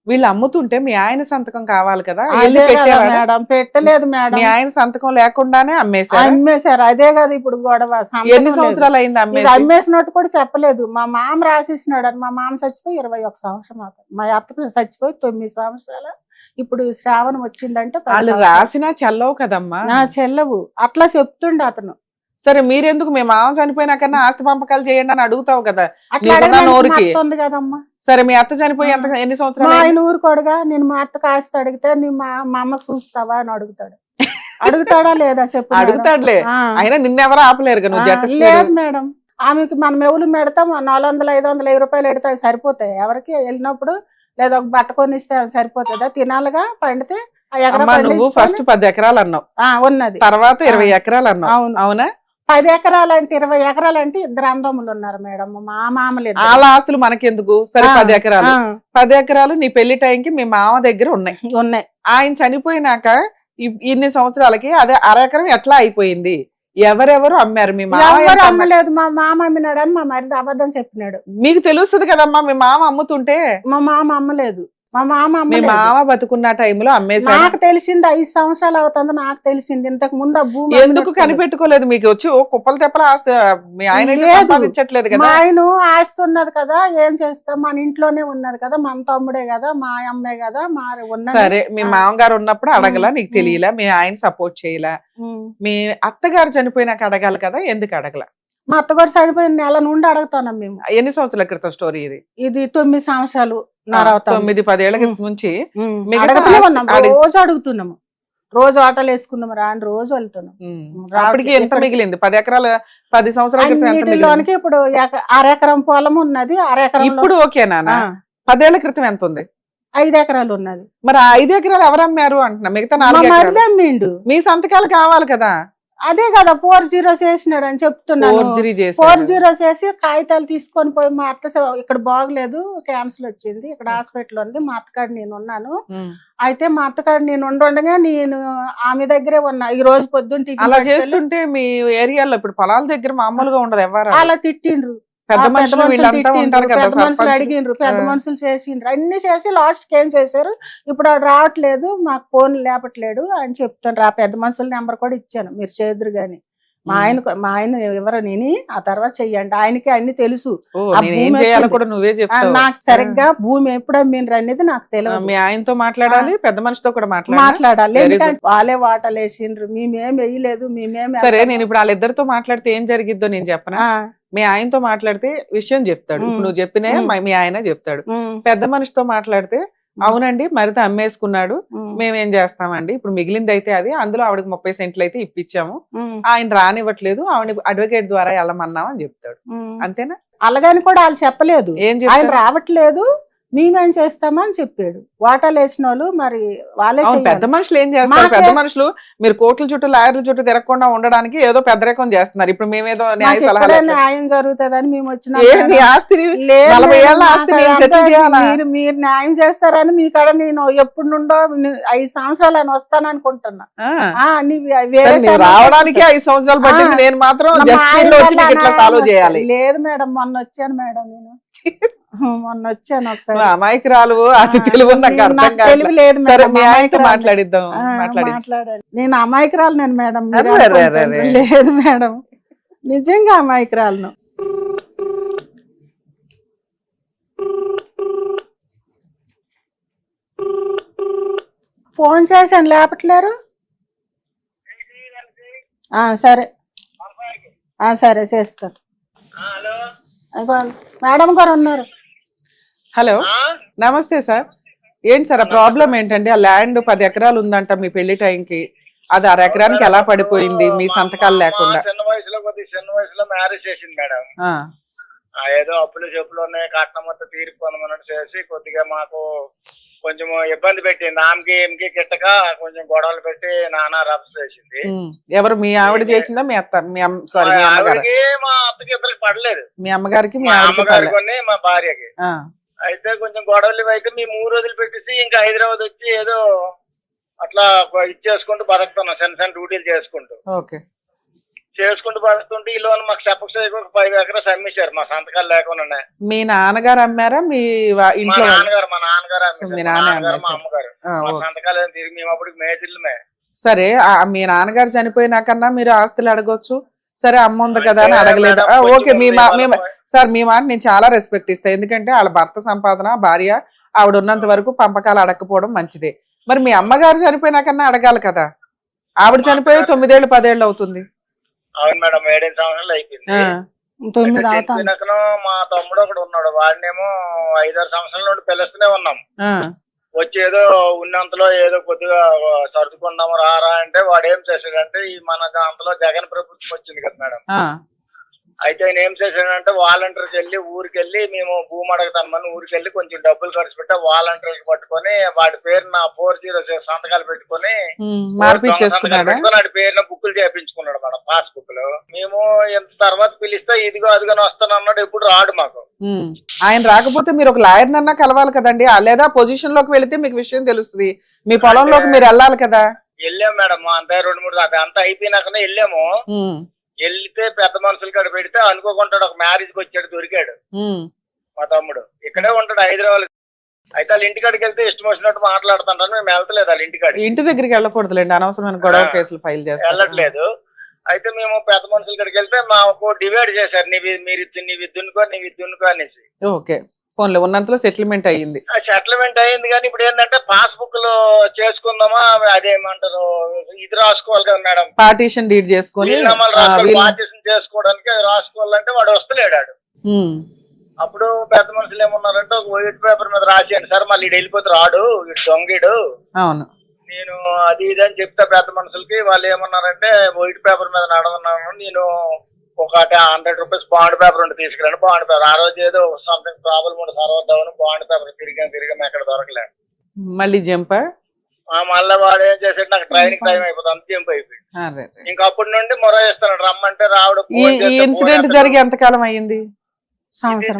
S3: వీళ్ళు అమ్ముతుంటే మీ ఆయన సంతకం కావాలి కదా, వెళ్ళి
S2: అదే కదా
S3: పెట్టేవాడా?
S2: మేడం, పెట్టలేదు మేడం,
S3: మీ ఆయన సంతకం లేకుండానే అమ్మేశారు.
S2: అమ్మేశారు. అదే కదా ఇప్పుడు గొడవ. సంతకం
S3: ఎన్ని
S2: లేదు.
S3: సంవత్సరాలు అయింది
S2: ఇది
S3: అమ్మేసి?
S2: అమ్మేసినట్టు కూడా చెప్పలేదు. మా మామ రాసేసినాడు అని. మా మామ చచ్చిపోయి 21 సంవత్సరం అవుతుంది. మా అత్త చచ్చిపోయి 9 సంవత్సరాలు. ఇప్పుడు శ్రావణం వచ్చిందంటే 10
S3: వాళ్ళు
S2: సంవత్సరాలు.
S3: రాసినా చెల్లవు కదమ్మా.
S2: నా చెల్లవు అట్లా చెప్తుండే అతను.
S3: సరే, మీరెందుకు మీ మామ చనిపోయినా కన్నా ఆస్తి పంపకాలు చేయండి అని అడుగుతావు కదా.
S2: అట్లా
S3: నీకున్న
S2: అడగడానికి మా
S3: నోరుకి.
S2: అత్త ఉంది కదమ్మా.
S3: సరే, మీ అత్త చనిపోయి ఎన్ని
S2: మా
S3: సంవత్సరాలు?
S2: ఆయన ఊరుకోడుగా. నేను మా అత్త కాస్త అడిగితే నీ మా అమ్మకు చూస్తావా అని అడుగుతాడు. అడుగుతాడా లేదా చెప్పు మేడం.
S3: అడుగుతాడులే.
S2: ఆ.
S3: అయినా నిన్నెవరు ఆపలేరు నువ్వు జట్ట
S2: లేదు మేడం, ఆమెకి మనం ఎవరు పెడతాం 400-500 రూపాయలు పెడితే సరిపోతాయి ఎవరికి వెళ్ళినప్పుడు. లేదా ఒక బట్ట కొనిస్తే సరిపోతుందా? తినాలిగా, పండితే ఆ ఎకరా
S3: నువ్వు ఫస్ట్ 10 ఎకరాలు అన్నావు,
S2: ఉన్నది.
S3: తర్వాత 20 ఎకరాలు అన్నావు.
S2: అవును.
S3: అవునా?
S2: 10 ఎకరాలు అంటే 20 ఎకరాలు అంటే 2 అన్నదమ్ములు ఉన్నారు మేడం, మా మామలేదు.
S3: వాళ్ళ ఆస్తులు మనకెందుకు? సరే, 10 ఎకరాలు. 10 ఎకరాలు నీ పెళ్లి టైంకి మీ మామ దగ్గర ఉన్నాయి. ఆయన చనిపోయినాక ఇన్ని సంవత్సరాలకి అదే 1/2 ఎకరం ఎట్లా అయిపోయింది? ఎవరెవరు అమ్మారు? మీ మామ
S2: ఎవరు అమ్మలేదు, మా మామ అమ్మినాడు అని మా మరిది అబద్ధం చెప్పినాడు.
S3: మీకు తెలుస్తుంది కదమ్మా, మీ మామ అమ్ముతుంటే.
S2: మా మామ అమ్మలేదు, మా మామ
S3: మీ
S2: అమ్మలేదు.
S3: మామ బతుకున్న టైంలో అమ్మేశారు.
S2: నాకు తెలిసింది 5 సంవత్సరాలు అవుతుంది. నాకు తెలిసింది ఇంతకు ముందు ఆ భూమి
S3: ఎందుకు
S2: అమ్మినట్టు.
S3: కనిపెట్టుకోలేదు? మీకు వచ్చి ఓ కుప్పలు తెప్పల ఆస్తి మీ ఆయన అయితే
S2: లేదు.
S3: సంపాదించట్లేదు
S2: మా
S3: కదా.
S2: ఆయన ఆస్తి ఉన్నది కదా, ఏం చేస్తాం, మన ఇంట్లోనే ఉన్నది కదా, మన తమ్ముడే కదా, మా అమ్మే కదా, మా ఉన్నది.
S3: సరే, మీ మామగారు ఉన్నప్పుడు అడగలా, నీకు తెలియలా, మీ ఆయన సపోర్ట్ చేయలా. మీ అత్తగారు చనిపోయినాక అడగాలి కదా, ఎందుకు అడగల?
S2: మా అత్తగారు చనిపోయిన నెల నుండి అడుగుతున్నాం మేము.
S3: ఎన్ని సంవత్సరాల క్రితం స్టోరీ ఇది?
S2: ఇది 9 సంవత్సరాలు
S3: 9-10 ఏళ్ల క్రితం నుంచి మిగతా
S2: అడుగుతూనే
S3: ఆస్తి
S2: ఉన్నాం, రోజు అడుగుతున్నాము. రోజు ఆటోలు వేసుకున్నాం, రాని రోజు వెళ్తున్నాం.
S3: అప్పటికి ఎంత మిగిలింది? 10 ఎకరాలు 10 సంవత్సరాల క్రితం ఎంత మిగిలింది?
S2: అన్నిటిలోనికి ఇప్పుడు 1/2 ఎకరం పొలం ఉన్నది. 1/2 ఎకరం
S3: ఇప్పుడు ఓకేనా? 10 ఏళ్ల క్రితం ఎంత ఉంది?
S2: 5 ఎకరాలు ఉన్నది.
S3: మరి ఆ 5 ఎకరాలు ఎవరు అమ్మారు అంటున్నా? మిగతా
S2: మా
S3: 4 ఎకరాలు
S2: మరిది అమ్మిండు.
S3: మీ సంతకాలు కావాలి కదా.
S2: అదే కదా 40 చేసినాడు అని చెప్తున్నాను. 40 చేసి కాగితాలు తీసుకొని పోయి మా అత్త ఇక్కడ బాగలేదు, క్యాన్సర్ వచ్చింది, ఇక్కడ హాస్పిటల్ ఉంది, మా అత్తకాడ నేను ఉన్నాను. అయితే మా అత్తకాడ నేను ఉండగా నేను ఆమె దగ్గరే ఉన్నా. ఈ రోజు పొద్దున్న
S3: అలా చేస్తుంటే మీ ఏరియాలో ఇప్పుడు పొలాల దగ్గర మామూలుగా ఉండదు ఎవరు
S2: అలా తిట్టిండ్రు.
S3: పెద్ద మనుషులు వీళ్ళంతా ఉంటారు కదా,
S2: పెద్ద మనుషులు
S3: సర్పంచ్.
S2: అడిగిండ్రు, పెద్ద మనుషులు చేసిండ్రు, అన్ని చేసి లాస్ట్ కి ఏం చేశారు, ఇప్పుడు ఆడు రావట్లేదు, మాకు ఫోన్ లేపట్లేడు అని చెప్తాను. ఆ పెద్ద మనుషుల నెంబర్ కూడా ఇచ్చాను, మీరు చేదురు గాని. మా ఆయన ఎవరు నేను ఆ తర్వాత చెయ్యండి, ఆయనకి అన్ని తెలుసు.
S3: ఏం చేయాలో కూడా నువ్వే చెప్తావు.
S2: నాకు సరిగ్గా భూమి ఎప్పుడు అమ్మిండ్రు అనేది నాకు తెలియదు.
S3: మీ ఆయనతో మాట్లాడాలి, పెద్ద మనిషితో కూడా
S2: మాట్లాడాలి. ఎందుకంటే వాళ్ళే వాటలు వేసిండ్రు, మేమేం వేయలేదు, మేమేం.
S3: సరే, నేను ఇప్పుడు వాళ్ళిద్దరితో మాట్లాడితే ఏం జరిగిద్దో నేను చెప్పనా? మీ ఆయనతో మాట్లాడితే విషయం చెప్తాడు, ఇప్పుడు నువ్వు చెప్పినే మీ ఆయన చెప్తాడు. పెద్ద మనిషితో మాట్లాడితే అవునండి మరిత అమ్మేసుకున్నాడు, మేమేం చేస్తామండి, ఇప్పుడు మిగిలింది అయితే అది, అందులో ఆవిడకి 30 సెంట్లు అయితే ఇప్పించాము, ఆయన రానివ్వట్లేదు, ఆవిడ అడ్వకేట్ ద్వారా వెళ్ళమన్నాం అని చెప్తాడు. అంతేనా?
S2: అలాగని కూడా వాళ్ళు చెప్పలేదు,
S3: ఏం
S2: ఆయన
S3: చెప్తారు?
S2: రావట్లేదు మేమేం చేస్తామని చెప్పాడు. వాటాలు వేసిన వాళ్ళు మరి వాళ్ళే
S3: పెద్ద మనుషులు ఏం చేస్తారు? పెద్ద మనుషులు మీరు కోట్ల చుట్టూ లాయర్ల చుట్టూ తిరగకుండా ఉండడానికి ఏదో పెద్దరకం చేస్తున్నారు. ఇప్పుడు మేమేదో న్యాయ సలహా
S2: న్యాయం జరుగుతుందని మేము వచ్చిన మీరు న్యాయం చేస్తారని మీ కాడ నేను ఎప్పుడు నుండో 5 సంవత్సరాలు అని వస్తాను అనుకుంటున్నా.
S3: రావడానికి 5 సంవత్సరాలు పట్టింది, నేను మాత్రం సాల్వ్ చేయాలి.
S2: లేదు మేడం, మొన్న వచ్చాను మేడం నేను. మొన్న వచ్చాను ఒకసారి.
S3: అమాయకురాలు అది తెలివి నాకు అర్థం
S2: నాకు
S3: కాదు.
S2: తెలివి లేదు
S3: సరే
S2: మేడం,
S3: మీ ఆయనతో
S2: అమాయకురాలు.
S3: మాట్లాడిద్దాం.
S2: మాట్లాడాలి. నేను అమాయకురాలు నేను మేడం, మీరు
S3: అరే, అరే,
S2: అనుకుంటారు.
S3: అరే.
S2: లేదు మేడం, నిజంగా అమాయకురాలను. ఫోన్ చేశాను లేపట్లేరు. సరే సరే చేస్తాను.
S4: హలో
S2: ఇదిగో మేడం గారు ఉన్నారు.
S3: హలో నమస్తే సార్. ఏంటి సార్ ఆ ప్రాబ్లం ఏంటండి? ఆ ల్యాండ్ 10 ఎకరాలు ఉందంట మీ పెళ్లి టైంకి, అది 1/2 ఎకరానికి ఎలా పడిపోయింది మీ సంతకాలు లేకుండా?
S4: చిన్న వయసులో మ్యారేజ్ చేసింది మేడం. ఏదో అప్పులు చెప్పులు ఉన్నాయి, కట్నం మొత్తం తీర్పు పొందమన్నట్టు చేసి కొద్దిగా మాకు కొంచెం ఇబ్బంది పెట్టింది. ఆమెకి ఏమికి గిట్టక కొంచెం గొడవలు పెట్టి నానా రఫ్స్ చేసింది.
S3: ఎవరు, మీ ఆవిడ చేసిందా మీ అత్త? మీ సారీ మీ అమ్మగారు?
S4: ఆవిడకి మా అత్తకి ఇద్దరికి పడలేదు.
S3: మీ అమ్మగారికి మీ
S4: మా
S3: ఆవిడకి
S4: అమ్మగారికి
S3: పడలేదు.
S4: మా భార్యకి. అయితే కొంచెం గొడవలు అయితే మేము 3 రోజులు పెట్టేసి ఇంకా హైదరాబాద్ వచ్చి ఏదో అట్లా ఇచ్చేసుకుంటూ బతుకుతున్నాం, చిన్న చిన్న డ్యూటీలు చేసుకుంటూ బతుకుతుంటే ఈ లోన్ మాకు చెప్పక 5 ఎకరాలు అమ్మేశారు మా సంతకాలు లేకుండా.
S3: మీ నాన్నగారు అమ్మారా మీ
S4: మా
S3: ఇంట్లో?
S4: నాన్నగారు
S3: మీ
S4: మా అమ్మగారు మా సంతకాలు తిరిగి మేము అప్పుడు మేజిల్లమే.
S3: సరే మీ నాన్నగారు చనిపోయినాకన్నా మీరు ఆస్తులు అడగొచ్చు. సరే అమ్మ ఉంది కదా అని అడగలేదు. ఓకే సార్ మీ మాట నేను చాలా రెస్పెక్ట్ ఇస్తాను. ఎందుకంటే వాళ్ళ భర్త సంపాదన, భార్య ఆవిడ ఉన్నంత వరకు పంపకాలు అడగకపోవడం మంచిదే. మరి మీ అమ్మగారు చనిపోయినాకన్నా అడగాలి కదా. ఆవిడ చనిపోయి 9 ఏళ్ళు 10 ఏళ్ళు అవుతుంది.
S4: అవును మేడం, 7 సంవత్సరాలు అయిపోయింది. మా తమ్ముడు ఒకడు ఉన్నాడు, వాడినేమో 5-6 సంవత్సరాల నుండి పిలుస్తూనే ఉన్నాం. వచ్చి ఏదో ఉన్నంతలో ఏదో కొద్దిగా సర్దుకుందాము రారా అంటే వాడు ఏం చేశాడంటే ఈ మన దాంట్లో జగన్ ప్రభుత్వం వచ్చింది కదా మేడం. అయితే ఆయన ఏం చేశాడంటే వాలంటీర్కి వెళ్ళి ఊరికెళ్ళి మేము భూమి అడగతామని ఊరికెళ్ళి కొంచెం డబ్బులు ఖర్చు పెట్టి వాలంటీర్కి పట్టుకొని వాడి పేరు నా 406 సంతకాలు పెట్టుకొని వాడి పేరున బుక్కులు చేయించుకున్నాడు మేడం, పాస్ బుక్లు. మేము ఎంత తర్వాత పిలిస్తే ఇదిగో అదిగోని వస్తాను అన్నాడు, ఎప్పుడు రాడు మాకు.
S3: ఆయన రాకపోతే మీరు ఒక లాయర్ నన్నా కలవాలి కదండి, లేదా పొజిషన్ లోకి వెళితే మీకు విషయం తెలుస్తుంది. మీ పొలంలోకి మీరు వెళ్ళాలి కదా.
S4: వెళ్ళాము మేడం, అంతా 2-3 దాకా అంతా అయిపోయినాకనే వెళ్ళాము. వెళ్తే పెద్ద మనుషులు కాడ పెడితే అనుకోకుండా ఒక మ్యారేజ్ కి వచ్చాడు, దొరికాడు మా తమ్ముడు. ఇక్కడే ఉంటాడు హైదరాబాద్. అయితే వాళ్ళ ఇంటికాడికి వెళ్తే ఇష్టం వచ్చినట్టు మాట్లాడుతుంటాను, మేము వెళ్తలేదు వాళ్ళ ఇంటికాడికి.
S3: ఇంటి దగ్గరికి వెళ్ళకూడదులేండి, అనవసరమైన గొడవ కేసులు ఫైల్ చేస్తారు.
S4: వెళ్ళట్లేదు. అయితే మేము పెద్ద మనుషుల కాడికి వెళ్తే మాకు డివైడ్ చేశారు, నీవి దున్నుకో అనేసి.
S3: ఓకే, ఫోన్లో ఉన్నంతలో సెటిల్మెంట్ అయ్యింది.
S4: సెటిల్మెంట్ అయ్యింది కానీ ఇప్పుడు ఏంటంటే పాస్ బుక్ లో చేసుకుందామా, అదేమంటారు ఇది రాసుకోవాలి కదా మేడం,
S3: పార్టీషన్ డీడ్ చేసుకొని
S4: పార్టీషన్ చేసుకోవడానికి అది రాసుకోవాలంటే వాడు వస్తలేడాడు. అప్పుడు పెద్ద మనుషులు ఏమన్నారంటే ఒక వైట్ పేపర్ మీద రాసేయండి సార్, మళ్ళీ ఇటు వెళ్ళిపోతే రాడు, ఇటు దొంగిడు.
S3: అవును,
S4: నేను అది ఇది అని చెప్తా పెద్ద మనుషులకి. వాళ్ళు ఏమన్నారంటే వైట్ పేపర్ మీద నడవన్నాను, నేను ఒక 100 రూపీస్ బాండ్ పేపర్ ఉంటే తీసుకురండి. బాండ్ పేపర్ ఆ రోజు ఏదో సంథింగ్ ప్రాబ్లం ఉంటే సర్వర్ డౌన్, బాండ్ పేపర్ తిరిగాం ఎక్కడ దొరకలేదు.
S3: మళ్ళీ జంప్
S4: మళ్ళీ వాడు ఏం చేసాడు, నాకు ట్రైనింగ్ టైం అయిపోతుంది, అంత జంప్ అయిపోయింది. ఇంకా అప్పటి నుండి మొరాయిస్తాడు, రమ్మంటే రావడం.
S3: ఈ ఇన్సిడెంట్ జరిగి ఎంతకాలం అయింది?
S2: సంవత్సరం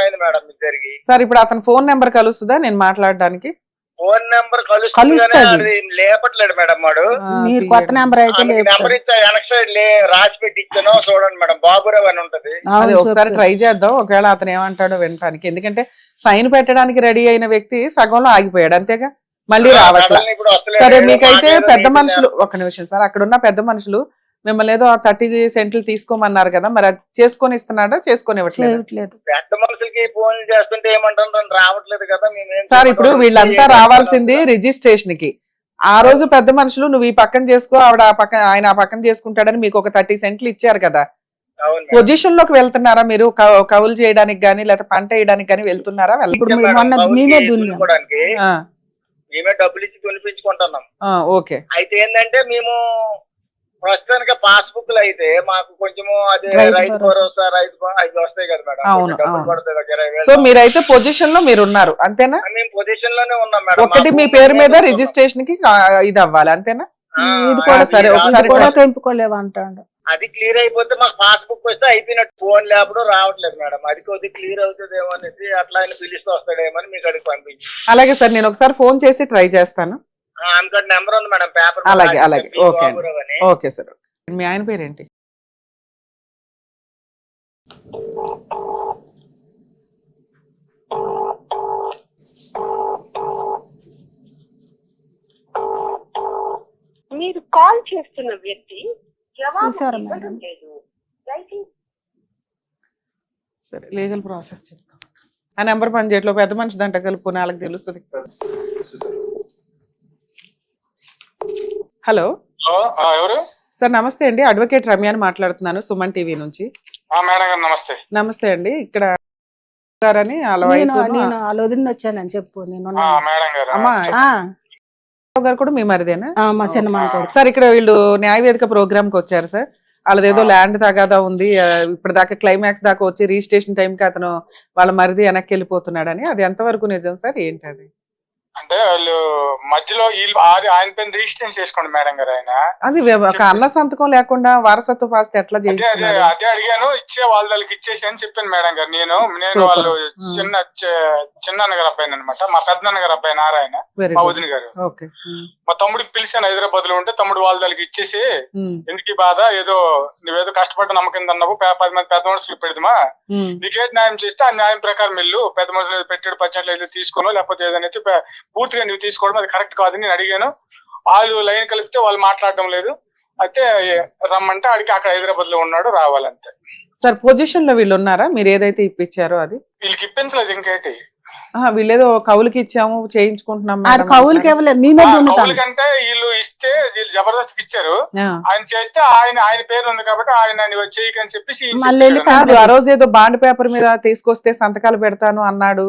S4: అయింది మేడం జరిగి.
S3: సార్ ఇప్పుడు అతని ఫోన్ నెంబర్ కలుస్తుందా నేను మాట్లాడడానికి?
S4: ఫోన్ నెంబర్ కలుస్తుంది, లేపట్లేడు మేడం వాడు.
S2: మీరు కొత్త నెంబర్ అయితే
S4: నెంబర్ ఇస్తే వెనక సైడ్ రాసి పెట్టి ఇచ్చానో చూడండి మేడం, బాబురావు అని ఉంటది.
S3: అది ఒకసారి ట్రై చేద్దాం, ఒకవేళ అతను ఏమంటాడో వినటానికి. ఎందుకంటే సైన్ పెట్టడానికి రెడీ అయిన వ్యక్తి సగంలో ఆగిపోయాడు, అంతేగా, మళ్ళీ రావట్లేదు. సరే మీకైతే పెద్ద మనుషులు, ఒక నిమిషం సార్, అక్కడ ఉన్న పెద్ద మనుషులు మిమ్మల్ని ఏదో 30 సెంట్లు తీసుకోమన్నారు కదా, మరి అది చేసుకొని ఇస్తున్నాడా, చేసుకొని ఇవ్వట్లేదు?
S4: పెద్ద మనుషులకి ఫోన్ చేస్తుంటే ఏమంటారు, రావట్లేదు కదా.
S3: సార్ ఇప్పుడు వీళ్ళంతా రావాల్సింది రిజిస్ట్రేషన్ కి. ఆ రోజు పెద్ద మనుషులు నువ్వు ఈ పక్కన చేసుకో, ఆవిడ ఆ పక్కన, ఆయన ఆ పక్కన చేసుకుంటాడని మీకు ఒక 30 సెంట్లు ఇచ్చారు కదా. పొజిషన్ లోకి వెళ్తున్నారా మీరు? కౌలు చేయడానికి గానీ లేకపోతే పంట వేయడానికి గానీ వెళ్తున్నారా?
S4: మేమే డబ్బులు ఇచ్చి కొనిపించుకుంటున్నాం.
S3: ఓకే,
S4: అయితే ఏంటంటే మేము ప్రస్తుతానికి పాస్ బుక్ అయితే మాకు కొంచెము అది రైతు భరోసా, అవి వస్తాయి కదా మేడం.
S3: అవును,
S4: డబ్బులు పడతాయి కదా 20,000.
S3: సో మీరైతే పొజిషన్ లో మీరు ఉన్నారు, అంతేనా?
S4: మేము పొజిషన్ లోనే ఉన్నాం మేడం.
S3: ఒకటి మీ పేరు మీద రిజిస్ట్రేషన్ కి ఇది అవ్వాలి, అంతేనా?
S2: ఇది కూడా సరే, ఒకసారి కూడా తెంపుకోలేవు అంటాడు.
S4: అది క్లియర్ అయిపోతే మాకు పాస్ బుక్ వస్తే అయిపోయినట్టు. ఫోన్ లేపడం రావట్లేదు మేడం, అది కొద్దిగా క్లియర్ అవుతుందేమో అనేసి అట్లా ఆయన పిలిస్తే వస్తాడేమో మీకు అడిగి పంపించి.
S3: అలాగే సార్, నేను ఒకసారి ఫోన్ చేసి ట్రై చేస్తాను.
S4: ఆమె నెంబర్ ఉంది మేడం పేపర్.
S3: అలాగే అలాగే, ఓకే ఓకే సార్. మీ ఆయన పేరేంటి?
S5: కాల్ చేస్తున్న వ్యక్తి జవాబు
S2: చూసారా
S5: ఇవ్వడం
S2: మేడం?
S5: లేదు. దయచేసి
S3: సరే లీగల్ ప్రాసెస్ చెప్తాం. ఆ నెంబర్ పని చేయట్లో పెద్ద మనిషి దంట కలుపు వాళ్ళకి తెలుస్తుంది. హలో
S6: ఎవరు?
S3: సార్ నమస్తే అండి, అడ్వకేట్ రమ్య అని మాట్లాడుతున్నాను సుమన్ టీవీ నుంచి.
S6: మేడం గారు నమస్తే.
S3: నమస్తే అండి, ఇక్కడ గారని వాళ్ళ
S2: నేను
S3: వైఫ్
S2: నేను అలోదిని వచ్చానని చెప్పు. నేను
S6: మేడం గారు
S3: అమ్మా గారు కూడా మీ మరిదేనా?
S2: మా సినిమా కొడుకు.
S3: సార్ ఇక్కడ వీళ్ళు న్యాయవేదిక ప్రోగ్రామ్ కి వచ్చారు సార్. వాళ్ళదేదో ల్యాండ్ తగాదా ఉంది, ఇప్పుడు దాకా క్లైమాక్స్ దాకా వచ్చి రిజిస్ట్రేషన్ టైం కి అతను వాళ్ళ మరిది వెనక్కి వెళ్ళిపోతున్నాడని. అది ఎంతవరకు నిజం సార్, ఏంటి అది?
S6: అంటే వాళ్ళు మధ్యలో ఆయన పైన రిజిస్ట్రేషన్ చేసుకోండి మేడం గారు. ఆయన
S3: అది ఒక అన్న సంతకం లేకుండా వారసత్వ ఆస్తి ఎట్లా చేయించుకున్నారు?
S6: అదే అడిగాను, ఇచ్చే వాళ్ళకి ఇచ్చేసి అని చెప్పాను మేడం గారు. నేను వాళ్ళు చిన్న గారు అబ్బాయి అనమాట, మా పెద్దనాన్న గారు అబ్బాయి నారాయణ, మా వదిన గారు. మా తమ్ముడికి పిలిచాను హైదరాబాద్ లో ఉంటే, తమ్ముడు వాళ్ళకి ఇచ్చేసి ఎందుకు బాధ, ఏదో నువ్వేదో కష్టపడ్డ నమ్మకం అన్నావు, 10 మంది పెద్ద మనుషులు పెడదామా, నీకేది న్యాయం చేస్తే ఆ న్యాయం ప్రకారం వెళ్ళు, పెద్ద మనుషులు పెట్టాడు పచ్చట్లు ఏదో తీసుకోను, లేకపోతే ఏదైతే పూర్తిగా నువ్వు తీసుకోవడం అది కరెక్ట్ కాదని నేను అడిగాను. వాళ్ళు లైన్ కలిపితే వాళ్ళు మాట్లాడడం లేదు. అయితే రమ్మంటే అడిగి అక్కడ హైదరాబాద్ లో ఉన్నాడు, రావాలంతే.
S3: సార్ పొజిషన్ లో వీళ్ళు ఉన్నారా? మీరు ఏదైతే ఇప్పించారో అది
S6: వీళ్ళకి ఇప్పించలేదు. ఇంకేంటి
S3: వీళ్ళేదో కౌలుకి ఇచ్చాము చేయించుకుంటున్నాం.
S2: కౌలుకి
S6: కౌలుకంటే వీళ్ళు ఇస్తే వీళ్ళు జబర్దస్త్ ఇచ్చారు, ఆయన చేస్తే ఆయన పేరు ఉంది కాబట్టి ఆయన చేయకని చెప్పేసి
S3: ఆ రోజు ఏదో బాండ్ పేపర్ మీద తీసుకొస్తే సంతకాలు పెడతాను అన్నాడు,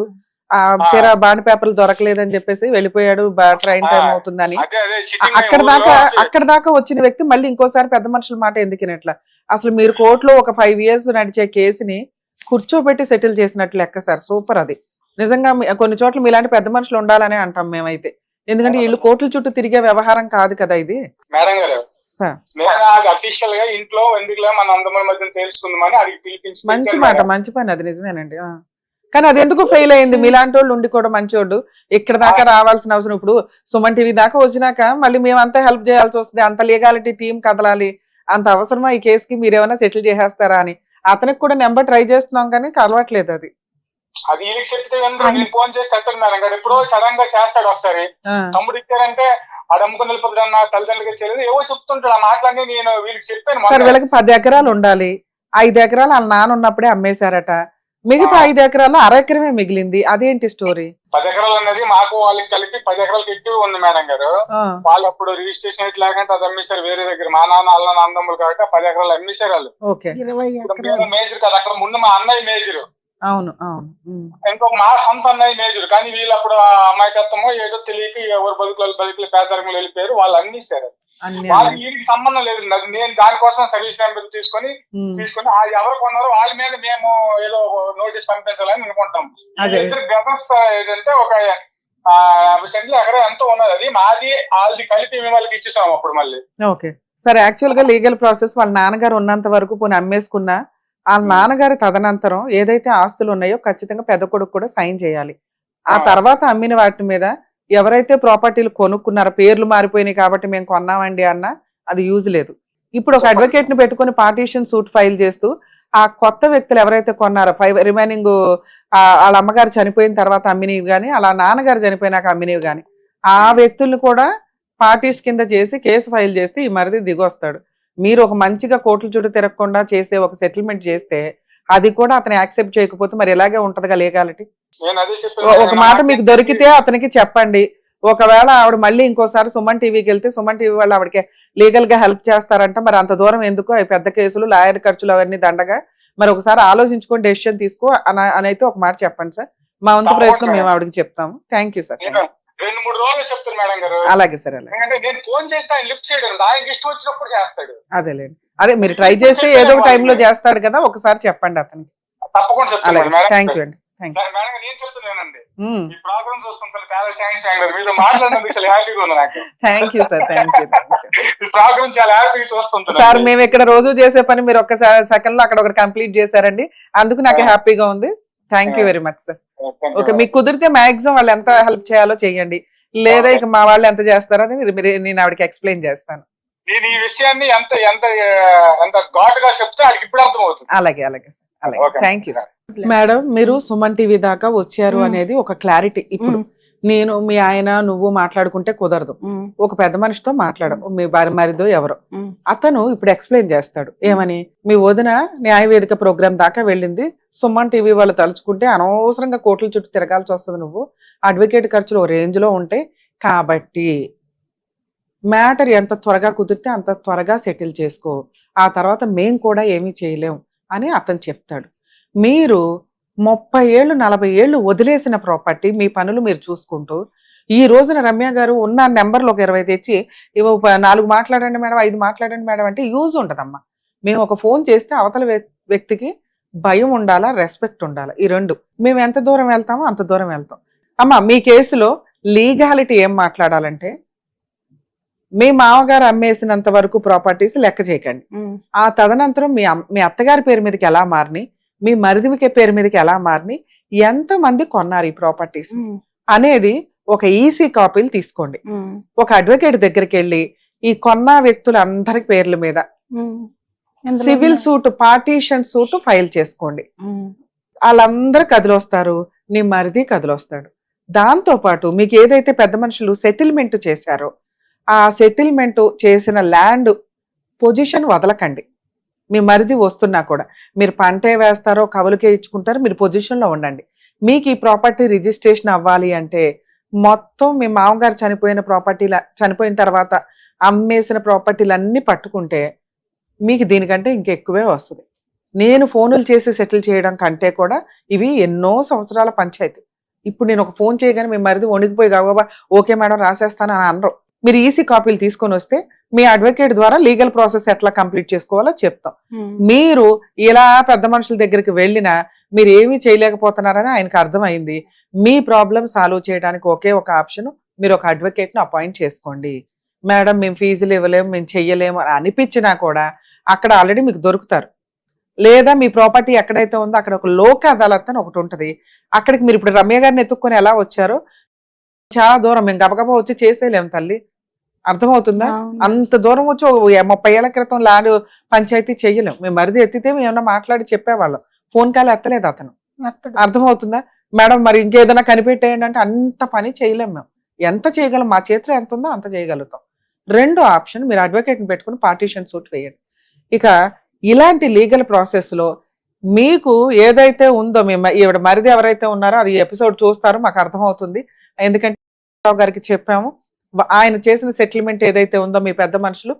S3: తీరా బాండ్ పేపర్లు దొరకలేదని చెప్పేసి వెళ్ళిపోయాడు, ట్రైన్ టైం అవుతుందని. అక్కడ దాకా వచ్చిన వ్యక్తి మళ్ళీ ఇంకోసారి పెద్ద మనుషుల మాట ఎందుకినట్లా? అసలు మీరు కోర్టులో ఒక 5 years నడిచే కేసుని కూర్చోబెట్టి సెటిల్ చేసినట్లు లెక్క సార్. సూపర్. అది నిజంగా కొన్ని చోట్ల మీలాంటి పెద్ద మనుషులు ఉండాలనే అంటాం మేమైతే. ఎందుకంటే వీళ్ళు కోర్టుల చుట్టూ తిరిగే వ్యవహారం కాదు కదా ఇది.
S6: మేడం గారు అఫీషియల్ గా ఇంట్లో ఎందుకులే మన అందరి మధ్య తెలుసుకుందామని అడిగి పిలిపించి
S3: మంచి మాట, మంచి పని, అది నిజమేనండి. కానీ అది ఎందుకు ఫెయిల్ అయింది? మీలాంటి వాళ్ళు ఉండి కూడా మంచోడు ఇక్కడ దాకా రావాల్సిన అవసరం, ఇప్పుడు సుమన్ టీవీ దాకా వచ్చినాక మళ్ళీ మేమంతా హెల్ప్ చేయాల్సి వస్తుంది, అంత లీగాలిటీ టీం కదలాలి, అంత అవసరమా ఈ కేసుకి? మీరేమైనా సెటిల్ చేసేస్తారా అని అతనికి కూడా నెంబర్ ట్రై చేస్తున్నాం కానీ కలవట్లేదు. అది
S6: వీళ్ళకి చెప్తే ఫోన్ చేసి చెప్తాను మేడం గారు, ఎప్పుడో సడన్ గా చేస్తాడు. ఒకసారి తమ్ముడు ఇచ్చారంటే ఆడ అమ్ముకుని వెళ్ళిపోతాడు, నా తల్లిదండ్రులకి చేయలేదు, ఏవో చెప్తుంటాడు. ఆ మాటలన్నీ నేను వీళ్ళకి చెప్పాను.
S3: సార్ వీళ్ళకి 10 ఎకరాలు ఉండాలి, 5 ఎకరాలు వాళ్ళ నాన్న ఉన్నప్పుడే అమ్మేశారట, మిగతా 5 ఎకరాలు అరెకరమే మిగిలింది. అదేంటి స్టోరీ?
S6: 10 ఎకరాలు అనేది మాకు వాళ్ళకి కలిపి 10 ఎకరాలకి ఎక్కువ ఉంది మేడం గారు. వాళ్ళు అప్పుడు రిజిస్ట్రేషన్ అయితే లేకంటే అది అమ్మేశారు వేరే దగ్గర. మా నాన్న వాళ్ళ నాన్నదమ్ములు కాబట్టి 10 ఎకరాలు అమ్మేశారు వాళ్ళు. మేజర్ కాదు అక్కడ, ముందు మా అన్నయ్య మేజరు,
S3: అవును
S6: ఇంకో మా సొంత అన్నయ్య మేజరు. కానీ వీళ్ళు అప్పుడు అమాయకత్వమో ఏదో తెలియక ఎవరు బతుకులు పేదరికంలో వెళ్ళిపోయారు, వాళ్ళు అమ్మేశారు. వాళ్ళకి వీరికి సంబంధం లేదు. నేను దానికోసం సర్వీస్ నెంబర్ తీసుకొని ఎవరు కొన్నారో వాళ్ళ మీద మేము ఏదో నోటీస్ పంపించాలని అనుకుంటాం. ఇద్దరు బ్రదర్స్ ఏదంటే ఒక 50 సెంట్లు ఎక్కడ ఎంతో ఉన్నది, అది మాది వాళ్ళది కలిపి మేము వాళ్ళకి ఇచ్చేసాము అప్పుడు మళ్ళీ.
S3: ఓకే సార్, యాక్చువల్ గా లీగల్ ప్రాసెస్ వాళ్ళ నాన్నగారు ఉన్నంత వరకు పోనీ అమ్మేసుకున్నా, వాళ్ళ నాన్నగారి తదనంతరం ఏదైతే ఆస్తులు ఉన్నాయో ఖచ్చితంగా పెద్ద కొడుకు కూడా సైన్ చేయాలి. ఆ తర్వాత అమ్మిన వాటి మీద ఎవరైతే ప్రాపర్టీలు కొనుక్కున్నారో పేర్లు మారిపోయినాయి కాబట్టి మేము కొన్నామండి అన్న అది యూజ్ లేదు. ఇప్పుడు ఒక అడ్వకేట్ ని పెట్టుకుని పార్టీషన్ సూట్ ఫైల్ చేస్తూ ఆ కొత్త వ్యక్తులు ఎవరైతే కొన్నారో 5 రిమైనింగ్ వాళ్ళ అమ్మగారు చనిపోయిన తర్వాత అమ్మినవి కానీ అలా నాన్నగారు చనిపోయినాక అమ్మినవి కానీ ఆ వ్యక్తుల్ని కూడా పార్టీస్ కింద చేసి కేసు ఫైల్ చేస్తే ఈ మరిది దిగొస్తాడు. మీరు ఒక మంచిగా కోర్టుల చుట్టూ తిరగకుండా చేసే ఒక సెటిల్మెంట్ చేస్తే అది కూడా అతను యాక్సెప్ట్ చేయకపోతే మరి ఎలాగే ఉంటదిగా లీగాలిటీ. ఒక మాట మీకు దొరికితే అతనికి చెప్పండి. ఒకవేళ ఆవిడ మళ్ళీ ఇంకోసారి సుమన్ టీవీకి వెళ్తే సుమన్ టీవీ వాళ్ళు ఆవిడకి లీగల్ గా హెల్ప్ చేస్తారంట. మరి అంత దూరం ఎందుకు? అవి పెద్ద కేసులు, లాయర్ ఖర్చులు అవన్నీ దండగా. మరి ఒకసారి ఆలోచించుకొని డెసిషన్ తీసుకో అని అయితే ఒక మాట చెప్పండి సార్. మా వంతు ప్రయత్నం మేము ఆవిడకి చెప్తాము. Thank you sir.
S6: 2-3 రోజులు చెప్తాను మేడం గారు.
S3: అలాగే సార్, అలాగే.
S6: నేను ఫోన్ చేస్తే ఆయన లిఫ్ట్ చేయడం, ఆయనకి ఇష్టం వచ్చినప్పుడు చేస్తాడు.
S3: అదేలేండి, అదే మీరు ట్రై చేస్తే ఏదో ఒక టైంలో చేస్తాడు కదా, ఒకసారి చెప్పండి అతనికి.
S6: తప్పకుండా చెప్తాను.
S3: థ్యాంక్ యూ అండి.
S6: నేను చెప్తున్నానండి, ఈ ప్రోగ్రామ్స్ వస్తుంటారు చాలా థ్యాంక్స్ మేడం, మీతో మాట్లాడినందుకు చాలా హ్యాపీగా ఉంది నాకు.
S3: Thank you sir, thank you.
S6: ఈ ప్రోగ్రామ్ చాలా హ్యాపీగా చూస్తుంటాను
S3: సార్. మేము ఇక్కడ రోజు చేసే పని మీరు ఒక్క సెకండ్ లో అక్కడ ఒకటి కంప్లీట్ చేశారండి, అందుకు నాకు హ్యాపీగా ఉంది. Thank you very much sir. Okay, మీకు కుదిరితే మాక్సిమం వాళ్ళు ఎంత హెల్ప్ చేయాలో చెయ్యండి, లేదా ఇక మా వాళ్ళు ఎంత చేస్తారో అని నేను ఆవిడకి ఎక్స్ప్లెయిన్ చేస్తాను.
S6: నేను ఈ విషయాన్ని ఎంత ఎంత ఎంత ఘాటుగా చెప్తే ఆడికి ఇప్పుడు అర్థమవుతుంది.
S3: అలాగే, అలాగే సార్, అలాగే. Thank you sir. మేడం, మీరు సుమన్ టీవీ దాకా వచ్చారు అనేది ఒక క్లారిటీ. ఇప్పుడు నేను మీ ఆయన నువ్వు మాట్లాడుకుంటే కుదరదు, ఒక పెద్ద మనిషితో మాట్లాడవు, మీ భార్య మరిదో ఎవరో, అతను ఇప్పుడు ఎక్స్ప్లెయిన్ చేస్తాడు ఏమని, మీ వదిన న్యాయవేదిక ప్రోగ్రామ్ దాకా వెళ్ళింది, సుమన్ టీవీ వాళ్ళు తలుచుకుంటే అనవసరంగా కోట్ల చుట్టూ తిరగాల్సి వస్తుంది, నువ్వు అడ్వకేట్ ఖర్చులు ఓ రేంజ్ లో ఉంటాయి కాబట్టి మ్యాటర్ ఎంత త్వరగా కుదిరితే అంత త్వరగా సెటిల్ చేసుకో, ఆ తర్వాత మేం కూడా ఏమీ చేయలేం అని అతను చెప్తాడు. మీరు 30 ఏళ్ళు 40 ఏళ్ళు వదిలేసిన ప్రాపర్టీ మీ పనులు మీరు చూసుకుంటూ ఈ రోజున రమ్య గారు ఉన్న నెంబర్లు ఒక 20 తెచ్చి 4 మాట్లాడండి మేడం, 5 మాట్లాడండి మేడం అంటే యూజ్ ఉండదమ్మా. మేము ఒక ఫోన్ చేస్తే అవతల వ్యక్తికి భయం ఉండాలా, రెస్పెక్ట్ ఉండాలా, ఈ రెండు. మేము ఎంత దూరం వెళ్తామో అంత దూరం వెళ్తాం. అమ్మ మీ కేసులో లీగాలిటీ ఏం మాట్లాడాలంటే, మీ మామగారు అమ్మేసినంత వరకు ప్రాపర్టీస్ లెక్క చేయకండి, ఆ తదనంతరం మీ అత్తగారి పేరు మీదకి ఎలా మారిని, మీ మరిదికి పేరు మీదకి ఎలా మారిని, ఎంతమంది కొన్నారు ఈ ప్రాపర్టీస్ అనేది ఒక ఈసీ కాపీలు తీసుకోండి. ఒక అడ్వకేట్ దగ్గరికి వెళ్ళి ఈ కొన్న వ్యక్తులందరి పేర్ల మీద civil suit, partition suit file చేసుకోండి. వాళ్ళందరూ కదిలొస్తారు, నీ మరిది కదిలొస్తాడు. దాంతో పాటు మీకు ఏదైతే పెద్ద మనుషులు సెటిల్మెంట్ చేశారో ఆ సెటిల్మెంట్ చేసిన ల్యాండ్ పొజిషన్ వదలకండి. మీ మరిది వస్తున్నా కూడా మీరు పంటే వేస్తారో కవులకే ఇచ్చుకుంటారో మీరు పొజిషన్లో ఉండండి. మీకు ఈ ప్రాపర్టీ రిజిస్ట్రేషన్ అవ్వాలి అంటే మొత్తం మీ మామగారు చనిపోయిన తర్వాత అమ్మేసిన ప్రాపర్టీలన్నీ పట్టుకుంటే మీకు దీనికంటే ఇంకెక్కువే వస్తుంది. నేను ఫోనులు చేసి సెటిల్ చేయడం కంటే కూడా ఇవి ఎన్నో సంవత్సరాల పంచాయతీ. ఇప్పుడు నేను ఒక ఫోన్ చేయగానే మీ మరిది వణికిపోయి గబగబా ఓకే మేడం రాసేస్తాను అని అనరు. మీరు ఈసీ కాపీలు తీసుకొని వస్తే మీ అడ్వకేట్ ద్వారా లీగల్ ప్రాసెస్ ఎట్లా కంప్లీట్ చేసుకోవాలో చెప్తాం. మీరు ఇలా పెద్ద మనుషుల దగ్గరికి వెళ్ళినా మీరు ఏమీ చేయలేకపోతున్నారని ఆయనకు అర్థమైంది. మీ ప్రాబ్లం సాల్వ్ చేయడానికి ఒకే ఒక ఆప్షన్, మీరు ఒక అడ్వకేట్ని అపాయింట్ చేసుకోండి. మేడం మేము ఫీజులు ఇవ్వలేము, మేము చెయ్యలేము అని అనిపించినా కూడా అక్కడ ఆల్రెడీ మీకు దొరుకుతారు. లేదా మీ ప్రాపర్టీ ఎక్కడైతే ఉందో అక్కడ ఒక లోక్ అదాలత్ అని ఒకటి ఉంటుంది. అక్కడికి మీరు ఇప్పుడు రమ్య గారిని ఎత్తుక్కొని ఎలా వచ్చారో చాలా దూరం మేము గబగబా వచ్చి చేసేయలేము తల్లి, అర్థమవుతుందా? అంత దూరం వచ్చి 30 ఏళ్ల క్రితం ల్యాండ్ పంచాయతీ చెయ్యలేం. మేము మరిది ఎత్తితే మేము ఏమన్నా మాట్లాడి చెప్పేవాళ్ళం, ఫోన్ కాల్ ఎత్తలేదు అతను, అర్థమవుతుందా? మేడం మరి ఇంకేదైనా కనిపెట్టేయండి అంటే అంత పని చేయలేం. మేము ఎంత చేయగలం, మా చేతిలో ఎంత ఉందో అంత చేయగలుగుతాం. రెండో ఆప్షన్, మీరు అడ్వకేట్ని పెట్టుకుని పార్టీషన్ సూట్ వేయండి. ఇక ఇలాంటి లీగల్ ప్రాసెస్లో మీకు ఏదైతే ఉందో ఈవిడ మరిది ఎవరైతే ఉన్నారో అది ఎపిసోడ్ చూస్తారో మాకు అర్థమవుతుంది. ఎందుకంటే రావు గారికి చెప్పాము, ఆయన చేసిన సెటిల్మెంట్ ఏదైతే ఉందో మీ పెద్ద మనుషులు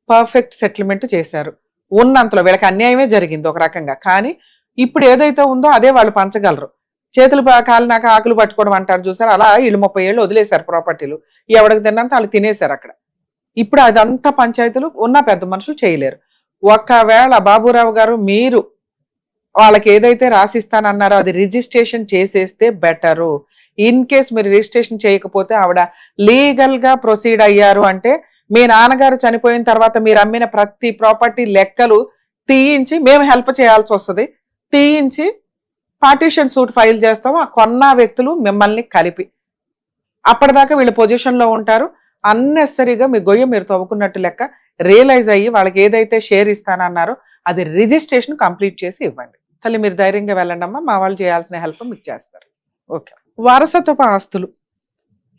S3: పర్ఫెక్ట్ సెటిల్మెంట్ చేశారు. ఉన్నంతలో వీళ్ళకి అన్యాయమే జరిగింది ఒక రకంగా, కానీ ఇప్పుడు ఏదైతే ఉందో అదే వాళ్ళు పంచగలరు. చేతులు కాలినాక ఆకులు పట్టుకోవడం అంటారు చూసారు, అలా వీళ్ళు 30 ఏళ్ళు వదిలేశారు ప్రాపర్టీలు, ఎవరికి తిన్నంత వాళ్ళు తినేశారు అక్కడ. ఇప్పుడు అదంతా పంచాయతీలు ఉన్న పెద్ద మనుషులు చేయలేరు. ఒకవేళ బాబురావు గారు మీరు వాళ్ళకి ఏదైతే రాసిస్తానన్నారో అది రిజిస్ట్రేషన్ చేసేస్తే బెటరు. ఇన్ కేస్ మీరు రిజిస్ట్రేషన్ చేయకపోతే ఆవిడ లీగల్ గా ప్రొసీడ్ అయ్యారు అంటే మీ నాన్నగారు చనిపోయిన తర్వాత మీరు అమ్మిన ప్రతి ప్రాపర్టీ లెక్కలు తీయించి మేము హెల్ప్ చేయాల్సి వస్తుంది. తీయించి పార్టీషన్ సూట్ ఫైల్ చేస్తాము, ఆ కొన్న వ్యక్తులు మిమ్మల్ని కలిపి. అప్పటిదాకా వీళ్ళ పొజిషన్ లో ఉంటారు. అన్నెసరీగా మీ గొయ్య మీరు తవ్వుకున్నట్టు లెక్క. రియలైజ్ అయ్యి వాళ్ళకి ఏదైతే షేర్ ఇస్తానన్నారో అది రిజిస్ట్రేషన్ కంప్లీట్ చేసి ఇవ్వండి. తల్లి మీరు ధైర్యంగా వెళ్ళండి అమ్మా, మా వాళ్ళు చేయాల్సిన హెల్ప్ మీకు చేస్తారు. ఓకే. వారసత్వపు ఆస్తులు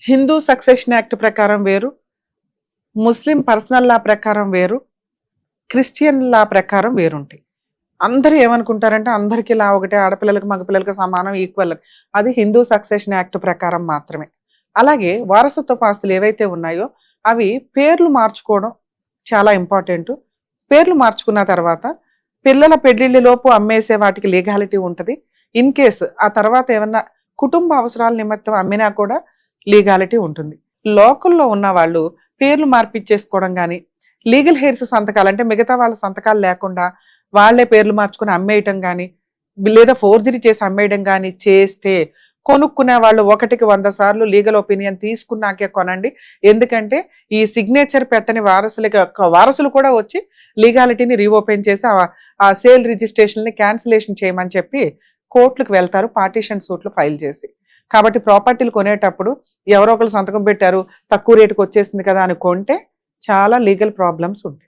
S3: హిందూ సక్సెషన్ యాక్ట్ ప్రకారం వేరు, ముస్లిం పర్సనల్ లా ప్రకారం వేరు, క్రిస్టియన్ లా ప్రకారం వేరుంటాయి. అందరూ ఏమనుకుంటారంటే అందరికీ లా ఒకటే, ఆడపిల్లలకు మగపిల్లలకు సమానం, ఈక్వల్. అది హిందూ సక్సెషన్ యాక్ట్ ప్రకారం మాత్రమే. అలాగే వారసత్వపు ఆస్తులు ఏవైతే ఉన్నాయో అవి పేర్లు మార్చుకోవడం చాలా ఇంపార్టెంట్. పేర్లు మార్చుకున్న తర్వాత పిల్లల పెళ్లిళ్ళ లోపు అమ్మేసే వాటికి లీగాలిటీ ఉంటుంది. ఇన్ కేసు ఆ తర్వాత ఏమన్నా కుటుంబ అవసరాల నిమిత్తం అమ్మినా కూడా లీగాలిటీ ఉంటుంది. లోకల్లో ఉన్న వాళ్ళు పేర్లు మార్పిచ్చేసుకోవడం కానీ, లీగల్ హెయిర్స్ సంతకాలు అంటే మిగతా వాళ్ళ సంతకాలు లేకుండా వాళ్లే పేర్లు మార్చుకుని అమ్మేయటం కానీ, లేదా ఫోర్జరీ చేసి అమ్మేయడం కానీ చేస్తే కొనుక్కునే వాళ్ళు 1కి 100 సార్లు లీగల్ ఒపీనియన్ తీసుకున్నాకే కొనండి. ఎందుకంటే ఈ సిగ్నేచర్ పెట్టని వారసులు కూడా వచ్చి లీగాలిటీని రీఓపెన్ చేసి ఆ సేల్ రిజిస్ట్రేషన్ని క్యాన్సిలేషన్ చేయమని చెప్పి కోర్టులకు వెళ్తారు పార్టీషన్ సూట్లు ఫైల్ చేసి. కాబట్టి ప్రాపర్టీలు కొనేటప్పుడు ఎవరో ఒకరు సంతకం పెట్టారు తక్కువ రేటుకు వచ్చేసింది కదా అని కొంటే చాలా లీగల్ ప్రాబ్లమ్స్ ఉంటాయి.